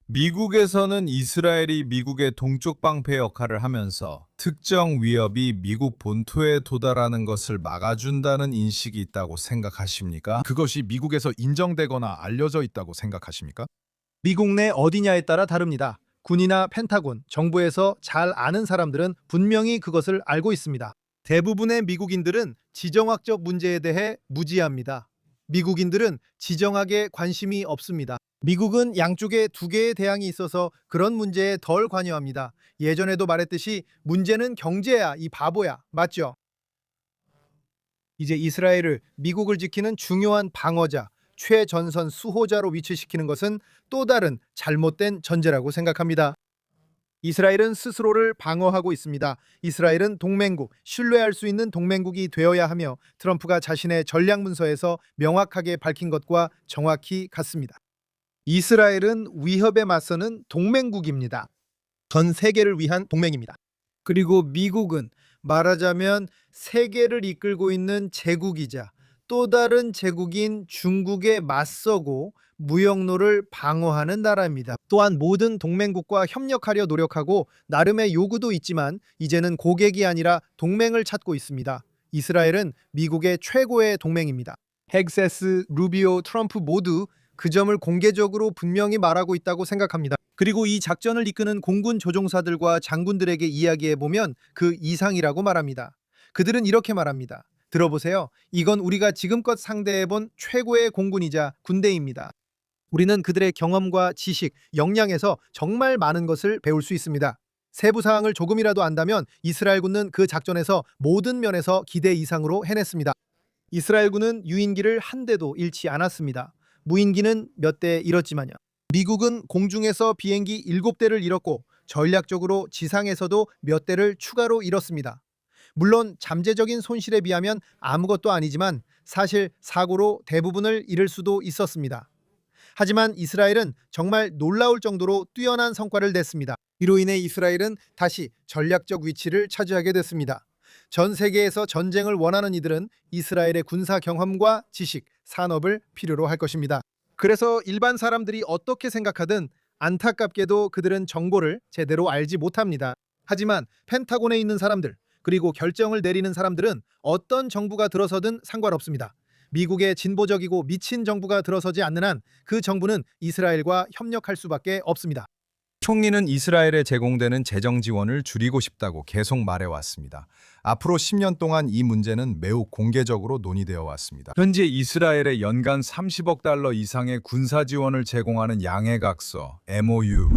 미국에서는 이스라엘이 미국의 동쪽 방패 역할을 하면서 특정 위협이 미국 본토에 도달하는 것을 막아준다는 인식이 있다고 생각하십니까? 그것이 미국에서 인정되거나 알려져 있다고 생각하십니까? 미국 내 어디냐에 따라 다릅니다. 군이나 펜타곤, 정부에서 잘 아는 사람들은 분명히 그것을 알고 있습니다. 대부분의 미국인들은 지정학적 문제에 대해 무지합니다. 미국인들은 지정학에 관심이 없습니다. 미국은 양쪽에 두 개의 대항이 있어서 그런 문제에 덜 관여합니다. 예전에도 말했듯이 문제는 경제야, 이 바보야. 맞죠? 이제 이스라엘을 미국을 지키는 중요한 방어자, 최전선 수호자로 위치시키는 것은 또 다른 잘못된 전제라고 생각합니다. 이스라엘은 스스로를 방어하고 있습니다. 이스라엘은 동맹국, 신뢰할 수 있는 동맹국이 되어야 하며 트럼프가 자신의 전략 문서에서 명확하게 밝힌 것과 정확히 같습니다. 이스라엘은 위협에 맞서는 동맹국입니다. 전 세계를 위한 동맹입니다. 그리고 미국은 말하자면 세계를 이끌고 있는 제국이자 또 다른 제국인 중국에 맞서고 무역로를 방어하는 나라입니다. 또한 모든 동맹국과 협력하려 노력하고 나름의 요구도 있지만 이제는 고객이 아니라 동맹을 찾고 있습니다. 이스라엘은 미국의 최고의 동맹입니다. 헥세스, 루비오, 트럼프 모두 그 점을 공개적으로 분명히 말하고 있다고 생각합니다. 그리고 이 작전을 이끄는 공군 조종사들과 장군들에게 이야기해 보면 그 이상이라고 말합니다. 그들은 이렇게 말합니다. 들어보세요. 이건 우리가 지금껏 상대해 본 최고의 공군이자 군대입니다. 우리는 그들의 경험과 지식, 역량에서 정말 많은 것을 배울 수 있습니다. 세부 사항을 조금이라도 안다면 이스라엘군은 그 작전에서 모든 면에서 기대 이상으로 해냈습니다. 이스라엘군은 유인기를 한 대도 잃지 않았습니다. 무인기는 몇 대 잃었지만요. 미국은 공중에서 비행기 7대를 잃었고 전략적으로 지상에서도 몇 대를 추가로 잃었습니다. 물론 잠재적인 손실에 비하면 아무것도 아니지만 사실 사고로 대부분을 잃을 수도 있었습니다. 하지만 이스라엘은 정말 놀라울 정도로 뛰어난 성과를 냈습니다. 이로 인해 이스라엘은 다시 전략적 위치를 차지하게 됐습니다. 전 세계에서 전쟁을 원하는 이들은 이스라엘의 군사 경험과 지식, 산업을 필요로 할 것입니다. 그래서 일반 사람들이 어떻게 생각하든 안타깝게도 그들은 정보를 제대로 알지 못합니다. 하지만 펜타곤에 있는 사람들, 그리고 결정을 내리는 사람들은 어떤 정부가 들어서든 상관없습니다. 미국의 진보적이고 미친 정부가 들어서지 않는 한 그 정부는 이스라엘과 협력할 수밖에 없습니다. 총리는 이스라엘에 제공되는 재정 지원을 줄이고 싶다고 계속 말해왔습니다. 앞으로 10년 동안 이 문제는 매우 공개적으로 논의되어 왔습니다. 현재 이스라엘에 연간 30억 달러 이상의 군사 지원을 제공하는 양해각서 MOU.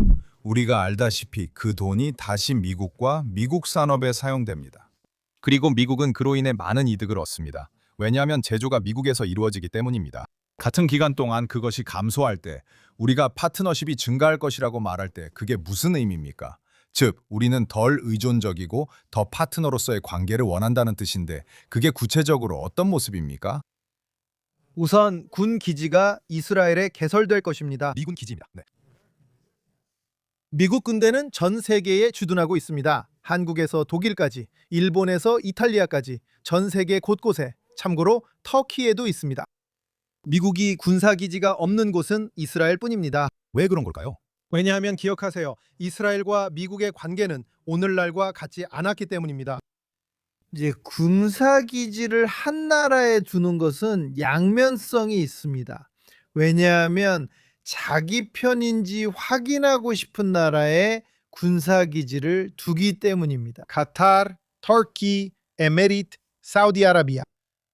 우리가 알다시피 그 돈이 다시 미국과 미국 산업에 사용됩니다. 그리고 미국은 그로 인해 많은 이득을 얻습니다. 왜냐하면 제조가 미국에서 이루어지기 때문입니다. 같은 기간 동안 그것이 감소할 때 우리가 파트너십이 증가할 것이라고 말할 때 그게 무슨 의미입니까? 즉, 우리는 덜 의존적이고 더 파트너로서의 관계를 원한다는 뜻인데 그게 구체적으로 어떤 모습입니까? 우선 군 기지가 이스라엘에 개설될 것입니다. 미군 기지입니다. 네. 미국 군대는 전 세계에 주둔하고 있습니다. 한국에서 독일까지, 일본에서 이탈리아까지 전 세계 곳곳에, 참고로 터키에도 있습니다. 미국이 군사기지가 없는 곳은 이스라엘뿐입니다. 왜 그런 걸까요? 왜냐하면 기억하세요. 이스라엘과 미국의 관계는 오늘날과 같지 않았기 때문입니다. 이제 군사기지를 한 나라에 두는 것은 양면성이 있습니다. 왜냐하면 자기 편인지 확인하고 싶은 나라에 군사기지를 두기 때문입니다. 카타르, 터키, 에미리트, 사우디아라비아.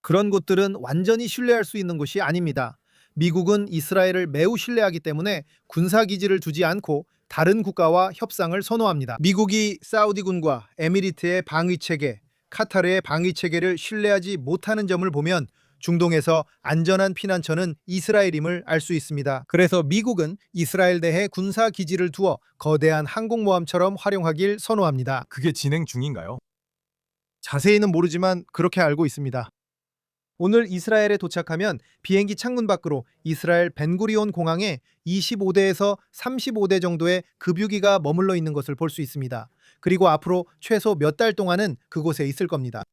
그런 곳들은 완전히 신뢰할 수 있는 곳이 아닙니다. 미국은 이스라엘을 매우 신뢰하기 때문에 군사기지를 두지 않고 다른 국가와 협상을 선호합니다. 미국이 사우디군과 에미리트의 방위체계, 카타르의 방위체계를 신뢰하지 못하는 점을 보면 중동에서 안전한 피난처는 이스라엘임을 알 수 있습니다. 그래서 미국은 이스라엘 내에 군사기지를 두어 거대한 항공모함처럼 활용하길 선호합니다. 그게 진행 중인가요? 자세히는 모르지만 그렇게 알고 있습니다. 오늘 이스라엘에 도착하면 비행기 창문 밖으로 이스라엘 벤구리온 공항에 25대에서 35대 정도의 급유기가 머물러 있는 것을 볼 수 있습니다. 그리고 앞으로 최소 몇 달 동안은 그곳에 있을 겁니다.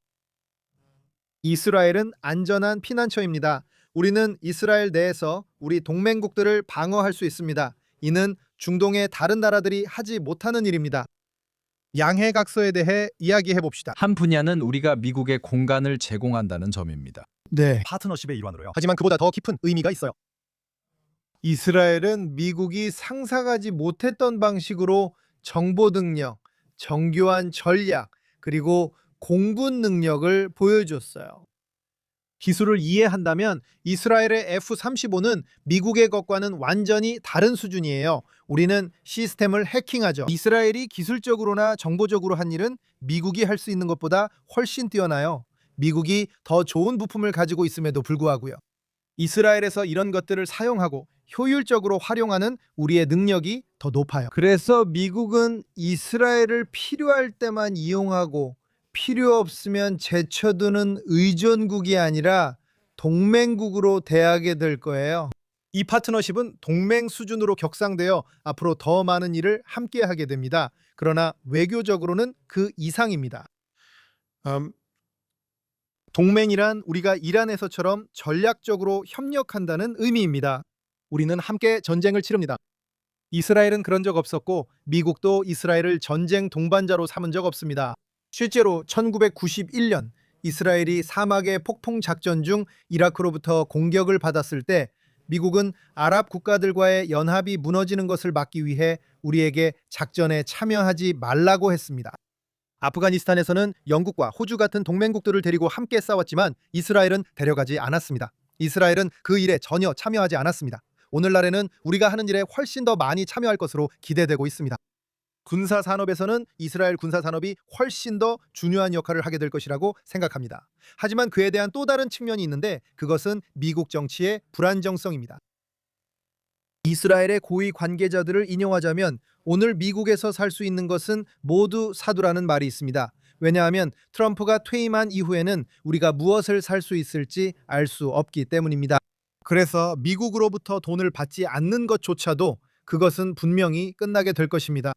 이스라엘은 안전한 피난처입니다. 우리는 이스라엘 내에서 우리 동맹국들을 방어할 수 있습니다. 이는 중동의 다른 나라들이 하지 못하는 일입니다. 양해각서에 대해 이야기해 봅시다. 한 분야는 우리가 미국에 공간을 제공한다는 점입니다. 네. 파트너십의 일환으로요. 하지만 그보다 더 깊은 의미가 있어요. 이스라엘은 미국이 상상하지 못했던 방식으로 정보 능력, 정교한 전략, 그리고 공군 능력을 보여줬어요. 기술을 이해한다면 이스라엘의 F-35는 미국의 것과는 완전히 다른 수준이에요. 우리는 시스템을 해킹하죠. 이스라엘이 기술적으로나 정보적으로 한 일은 미국이 할 수 있는 것보다 훨씬 뛰어나요. 미국이 더 좋은 부품을 가지고 있음에도 불구하고요. 이스라엘에서 이런 것들을 사용하고 효율적으로 활용하는 우리의 능력이 더 높아요. 그래서 미국은 이스라엘을 필요할 때만 이용하고 필요 없으면 제쳐두는 의존국이 아니라 동맹국으로 대하게 될 거예요. 이 파트너십은 동맹 수준으로 격상되어 앞으로 더 많은 일을 함께 하게 됩니다. 그러나 외교적으로는 그 이상입니다. 동맹이란 우리가 이란에서처럼 전략적으로 협력한다는 의미입니다. 우리는 함께 전쟁을 치릅니다. 이스라엘은 그런 적 없었고 미국도 이스라엘을 전쟁 동반자로 삼은 적 없습니다. 실제로 1991년 이스라엘이 사막의 폭풍 작전 중 이라크로부터 공격을 받았을 때 미국은 아랍 국가들과의 연합이 무너지는 것을 막기 위해 우리에게 작전에 참여하지 말라고 했습니다. 아프가니스탄에서는 영국과 호주 같은 동맹국들을 데리고 함께 싸웠지만 이스라엘은 데려가지 않았습니다. 이스라엘은 그 일에 전혀 참여하지 않았습니다. 오늘날에는 우리가 하는 일에 훨씬 더 많이 참여할 것으로 기대되고 있습니다. 군사 산업에서는 이스라엘 군사 산업이 훨씬 더 중요한 역할을 하게 될 것이라고 생각합니다. 하지만 그에 대한 또 다른 측면이 있는데 그것은 미국 정치의 불안정성입니다. 이스라엘의 고위 관계자들을 인용하자면 오늘 미국에서 살 수 있는 것은 모두 사두라는 말이 있습니다. 왜냐하면 트럼프가 퇴임한 이후에는 우리가 무엇을 살 수 있을지 알 수 없기 때문입니다. 그래서 미국으로부터 돈을 받지 않는 것조차도 그것은 분명히 끝나게 될 것입니다.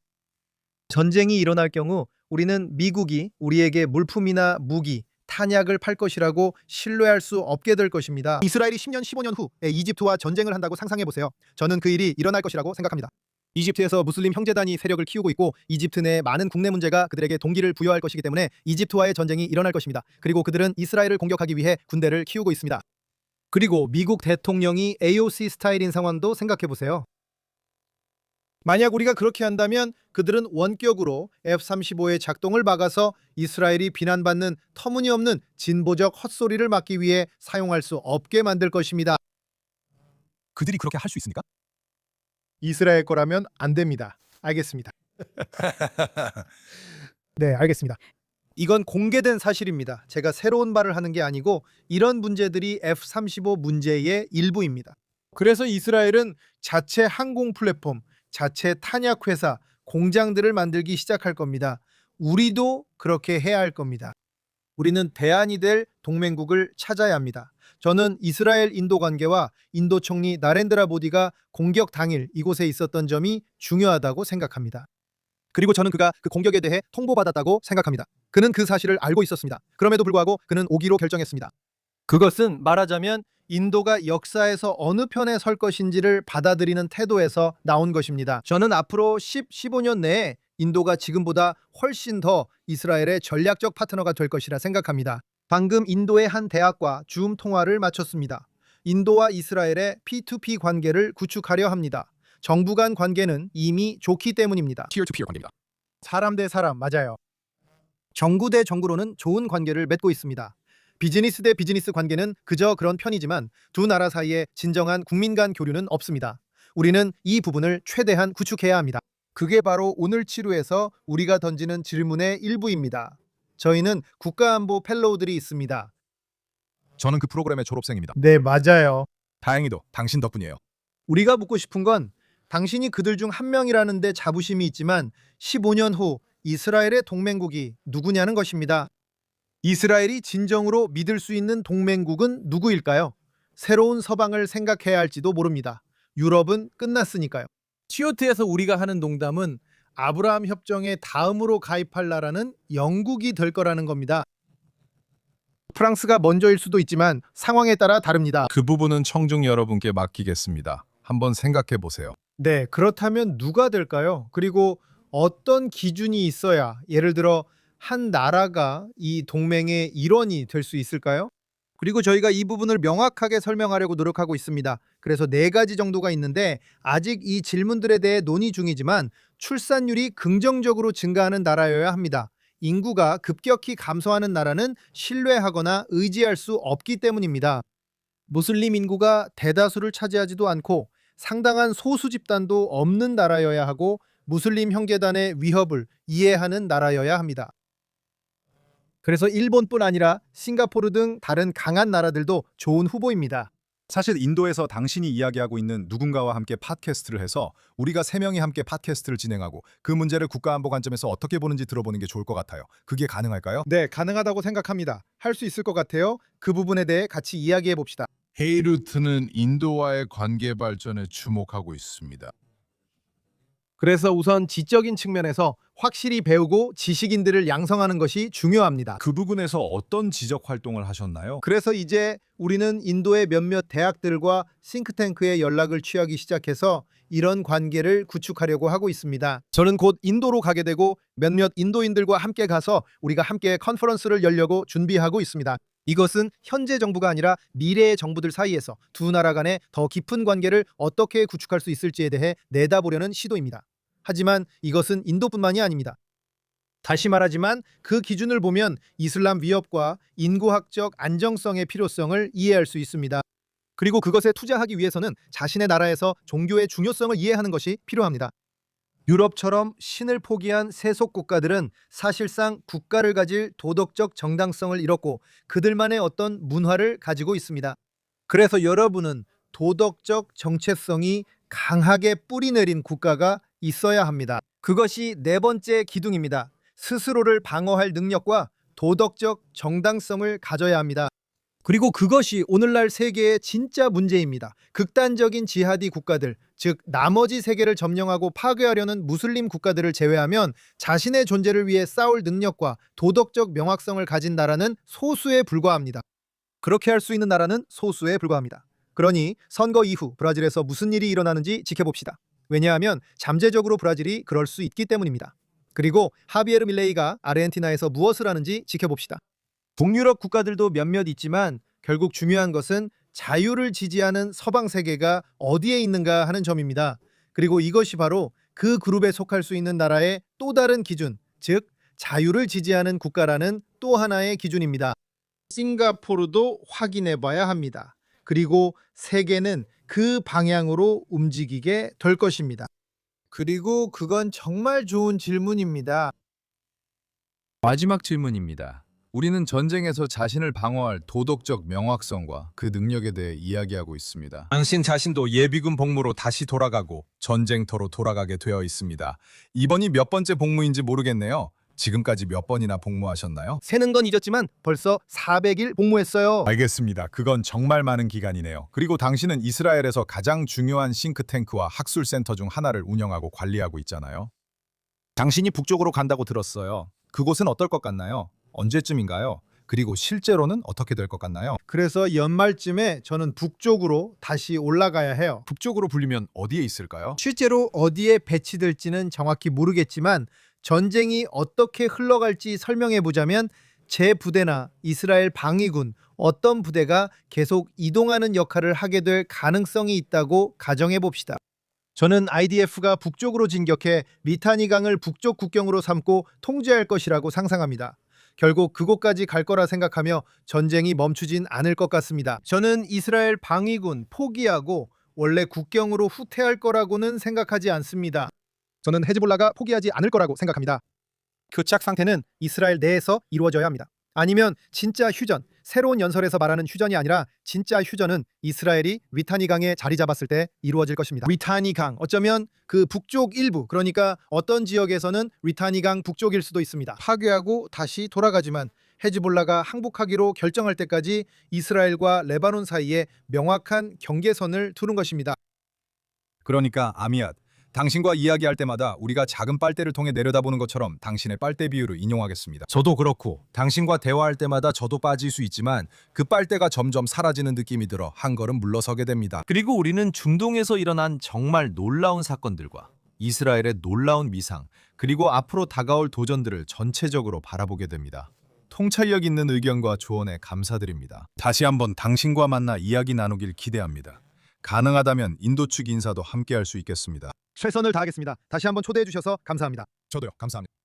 전쟁이 일어날 경우 우리는 미국이 우리에게 물품이나 무기, 탄약을 팔 것이라고 신뢰할 수 없게 될 것입니다. 이스라엘이 10년, 15년 후에 이집트와 전쟁을 한다고 상상해 보세요. 저는 그 일이 일어날 것이라고 생각합니다. 이집트에서 무슬림 형제단이 세력을 키우고 있고 이집트 내 많은 국내 문제가 그들에게 동기를 부여할 것이기 때문에 이집트와의 전쟁이 일어날 것입니다. 그리고 그들은 이스라엘을 공격하기 위해 군대를 키우고 있습니다. 그리고 미국 대통령이 AOC 스타일인 상황도 생각해 보세요. 만약 우리가 그렇게 한다면 그들은 원격으로 F-35의 작동을 막아서 이스라엘이 비난받는 터무니없는 진보적 헛소리를 막기 위해 사용할 수 없게 만들 것입니다. 그들이 그렇게 할 수 있습니까? 이스라엘 거라면 안 됩니다. 알겠습니다. 네, 알겠습니다. 이건 공개된 사실입니다. 제가 새로운 말을 하는 게 아니고 이런 문제들이 F-35 문제의 일부입니다. 그래서 이스라엘은 자체 항공 플랫폼, 자체 탄약 회사, 공장들을 만들기 시작할 겁니다. 우리도 그렇게 해야 할 겁니다. 우리는 대안이 될 동맹국을 찾아야 합니다. 저는 이스라엘 인도 관계와 인도 총리 나렌드라 모디가 공격 당일 이곳에 있었던 점이 중요하다고 생각합니다. 그리고 저는 그가 그 공격에 대해 통보받았다고 생각합니다. 그는 그 사실을 알고 있었습니다. 그럼에도 불구하고 그는 오기로 결정했습니다. 그것은 말하자면 인도가 역사에서 어느 편에 설 것인지를 받아들이는 태도에서 나온 것입니다. 저는 앞으로 10, 15년 내에 인도가 지금보다 훨씬 더 이스라엘의 전략적 파트너가 될 것이라 생각합니다. 방금 인도의 한 대학과 줌 통화를 마쳤습니다. 인도와 이스라엘의 P2P 관계를 구축하려 합니다. 정부 간 관계는 이미 좋기 때문입니다. Peer to peer 관계입니다. 사람 대 사람 맞아요. 정구 대 정구로는 좋은 관계를 맺고 있습니다. 비즈니스 대 비즈니스 관계는 그저 그런 편이지만 두 나라 사이에 진정한 국민 간 교류는 없습니다. 우리는 이 부분을 최대한 구축해야 합니다. 그게 바로 오늘 치루에서 우리가 던지는 질문의 일부입니다. 저희는 국가안보 펠로우들이 있습니다. 저는 그 프로그램의 졸업생입니다. 네, 맞아요. 다행히도 당신 덕분이에요. 우리가 묻고 싶은 건 당신이 그들 중 한 명이라는 데 자부심이 있지만 15년 후 이스라엘의 동맹국이 누구냐는 것입니다. 이스라엘이 진정으로 믿을 수 있는 동맹국은 누구일까요? 새로운 서방을 생각해야 할지도 모릅니다. 유럽은 끝났으니까요. 티오트에서 우리가 하는 농담은 아브라함 협정에 다음으로 가입할 나라는 영국이 될 거라는 겁니다. 프랑스가 먼저일 수도 있지만 상황에 따라 다릅니다. 그 부분은 청중 여러분께 맡기겠습니다. 한번 생각해 보세요. 네, 그렇다면 누가 될까요? 그리고 어떤 기준이 있어야 예를 들어 한 나라가 이 동맹의 일원이 될 수 있을까요? 그리고 저희가 이 부분을 명확하게 설명하려고 노력하고 있습니다. 그래서 4가지 정도가 있는데 아직 이 질문들에 대해 논의 중이지만 출산율이 긍정적으로 증가하는 나라여야 합니다. 인구가 급격히 감소하는 나라는 신뢰하거나 의지할 수 없기 때문입니다. 무슬림 인구가 대다수를 차지하지도 않고 상당한 소수 집단도 없는 나라여야 하고 무슬림 형제단의 위협을 이해하는 나라여야 합니다. 그래서 일본뿐 아니라 싱가포르 등 다른 강한 나라들도 좋은 후보입니다. 사실 인도에서 당신이 이야기하고 있는 누군가와 함께 팟캐스트를 해서 우리가 3명이 함께 팟캐스트를 진행하고 그 문제를 국가안보 관점에서 어떻게 보는지 들어보는 게 좋을 것 같아요. 그게 가능할까요? 네, 가능하다고 생각합니다. 할 수 있을 것 같아요. 그 부분에 대해 같이 이야기해 봅시다. 헤이루트는 인도와의 관계 발전에 주목하고 있습니다. 그래서 우선 지적인 측면에서 확실히 배우고 지식인들을 양성하는 것이 중요합니다. 그 부분에서 어떤 지적 활동을 하셨나요? 그래서 이제 우리는 인도의 몇몇 대학들과 싱크탱크에 연락을 취하기 시작해서 이런 관계를 구축하려고 하고 있습니다. 저는 곧 인도로 가게 되고 몇몇 인도인들과 함께 가서 우리가 함께 컨퍼런스를 열려고 준비하고 있습니다. 이것은 현재 정부가 아니라 미래의 정부들 사이에서 두 나라 간의 더 깊은 관계를 어떻게 구축할 수 있을지에 대해 내다보려는 시도입니다. 하지만 이것은 인도뿐만이 아닙니다. 다시 말하지만 그 기준을 보면 이슬람 위협과 인구학적 안정성의 필요성을 이해할 수 있습니다. 그리고 그것에 투자하기 위해서는 자신의 나라에서 종교의 중요성을 이해하는 것이 필요합니다. 유럽처럼 신을 포기한 세속 국가들은 사실상 국가를 가질 도덕적 정당성을 잃었고 그들만의 어떤 문화를 가지고 있습니다. 그래서 여러분은 도덕적 정체성이 강하게 뿌리내린 국가가 있어야 합니다. 그것이 네 번째 기둥입니다. 스스로를 방어할 능력과 도덕적 정당성을 가져야 합니다. 그리고 그것이 오늘날 세계의 진짜 문제입니다. 극단적인 지하디 국가들, 즉 나머지 세계를 점령하고 파괴하려는 무슬림 국가들을 제외하면 자신의 존재를 위해 싸울 능력과 도덕적 명확성을 가진 나라는 소수에 불과합니다. 그렇게 할 수 있는 나라는 소수에 불과합니다. 그러니 선거 이후 브라질에서 무슨 일이 일어나는지 지켜봅시다. 왜냐하면 잠재적으로 브라질이 그럴 수 있기 때문입니다. 그리고 하비에르 밀레이가 아르헨티나에서 무엇을 하는지 지켜봅시다. 북유럽 국가들도 몇몇 있지만 결국 중요한 것은 자유를 지지하는 서방 세계가 어디에 있는가 하는 점입니다. 그리고 이것이 바로 그 그룹에 속할 수 있는 나라의 또 다른 기준, 즉 자유를 지지하는 국가라는 또 하나의 기준입니다. 싱가포르도 확인해 봐야 합니다. 그리고 세계는 그 방향으로 움직이게 될 것입니다. 그리고 그건 정말 좋은 질문입니다. 마지막 질문입니다. 우리는 전쟁에서 자신을 방어할 도덕적 명확성과 그 능력에 대해 이야기하고 있습니다. 당신 자신도 예비군 복무로 다시 돌아가고 전쟁터로 돌아가게 되어 있습니다. 이번이 몇 번째 복무인지 모르겠네요. 지금까지 몇 번이나 복무하셨나요? 세는 건 잊었지만 벌써 400일 복무했어요. 알겠습니다. 그건 정말 많은 기간이네요. 그리고 당신은 이스라엘에서 가장 중요한 싱크탱크와 학술센터 중 하나를 운영하고 관리하고 있잖아요. 당신이 북쪽으로 간다고 들었어요. 그곳은 어떨 것 같나요? 언제쯤인가요? 그리고 실제로는 어떻게 될 것 같나요? 그래서 연말쯤에 저는 북쪽으로 다시 올라가야 해요. 북쪽으로 불리면 어디에 있을까요? 실제로 어디에 배치될지는 정확히 모르겠지만 전쟁이 어떻게 흘러갈지 설명해 보자면 제 부대나 이스라엘 방위군 어떤 부대가 계속 이동하는 역할을 하게 될 가능성이 있다고 가정해 봅시다. 저는 IDF가 북쪽으로 진격해 리타니 강을 북쪽 국경으로 삼고 통제할 것이라고 상상합니다. 결국 그곳까지 갈 거라 생각하며 전쟁이 멈추진 않을 것 같습니다. 저는 이스라엘 방위군 포기하고 원래 국경으로 후퇴할 거라고는 생각하지 않습니다. 저는 헤즈볼라가 포기하지 않을 거라고 생각합니다. 교착 상태는 이스라엘 내에서 이루어져야 합니다. 아니면 진짜 휴전, 새로운 연설에서 말하는 휴전이 아니라 진짜 휴전은 이스라엘이 리타니 강에 자리 잡았을 때 이루어질 것입니다. 리타니 강, 어쩌면 그 북쪽 일부, 그러니까 어떤 지역에서는 리타니 강 북쪽일 수도 있습니다. 파괴하고 다시 돌아가지만 헤즈볼라가 항복하기로 결정할 때까지 이스라엘과 레바논 사이에 명확한 경계선을 두는 것입니다. 그러니까 아미앗, 당신과 이야기할 때마다 우리가 작은 빨대를 통해 내려다보는 것처럼 당신의 빨대 비유를 인용하겠습니다. 저도 그렇고 당신과 대화할 때마다 저도 빠질 수 있지만 그 빨대가 점점 사라지는 느낌이 들어 한 걸음 물러서게 됩니다. 그리고 우리는 중동에서 일어난 정말 놀라운 사건들과 이스라엘의 놀라운 미상, 그리고 앞으로 다가올 도전들을 전체적으로 바라보게 됩니다. 통찰력 있는 의견과 조언에 감사드립니다. 다시 한번 당신과 만나 이야기 나누길 기대합니다. 가능하다면 인도 측 인사도 함께 할 수 있겠습니다. 최선을 다하겠습니다. 다시 한번 초대해 주셔서 감사합니다. 저도요. 감사합니다.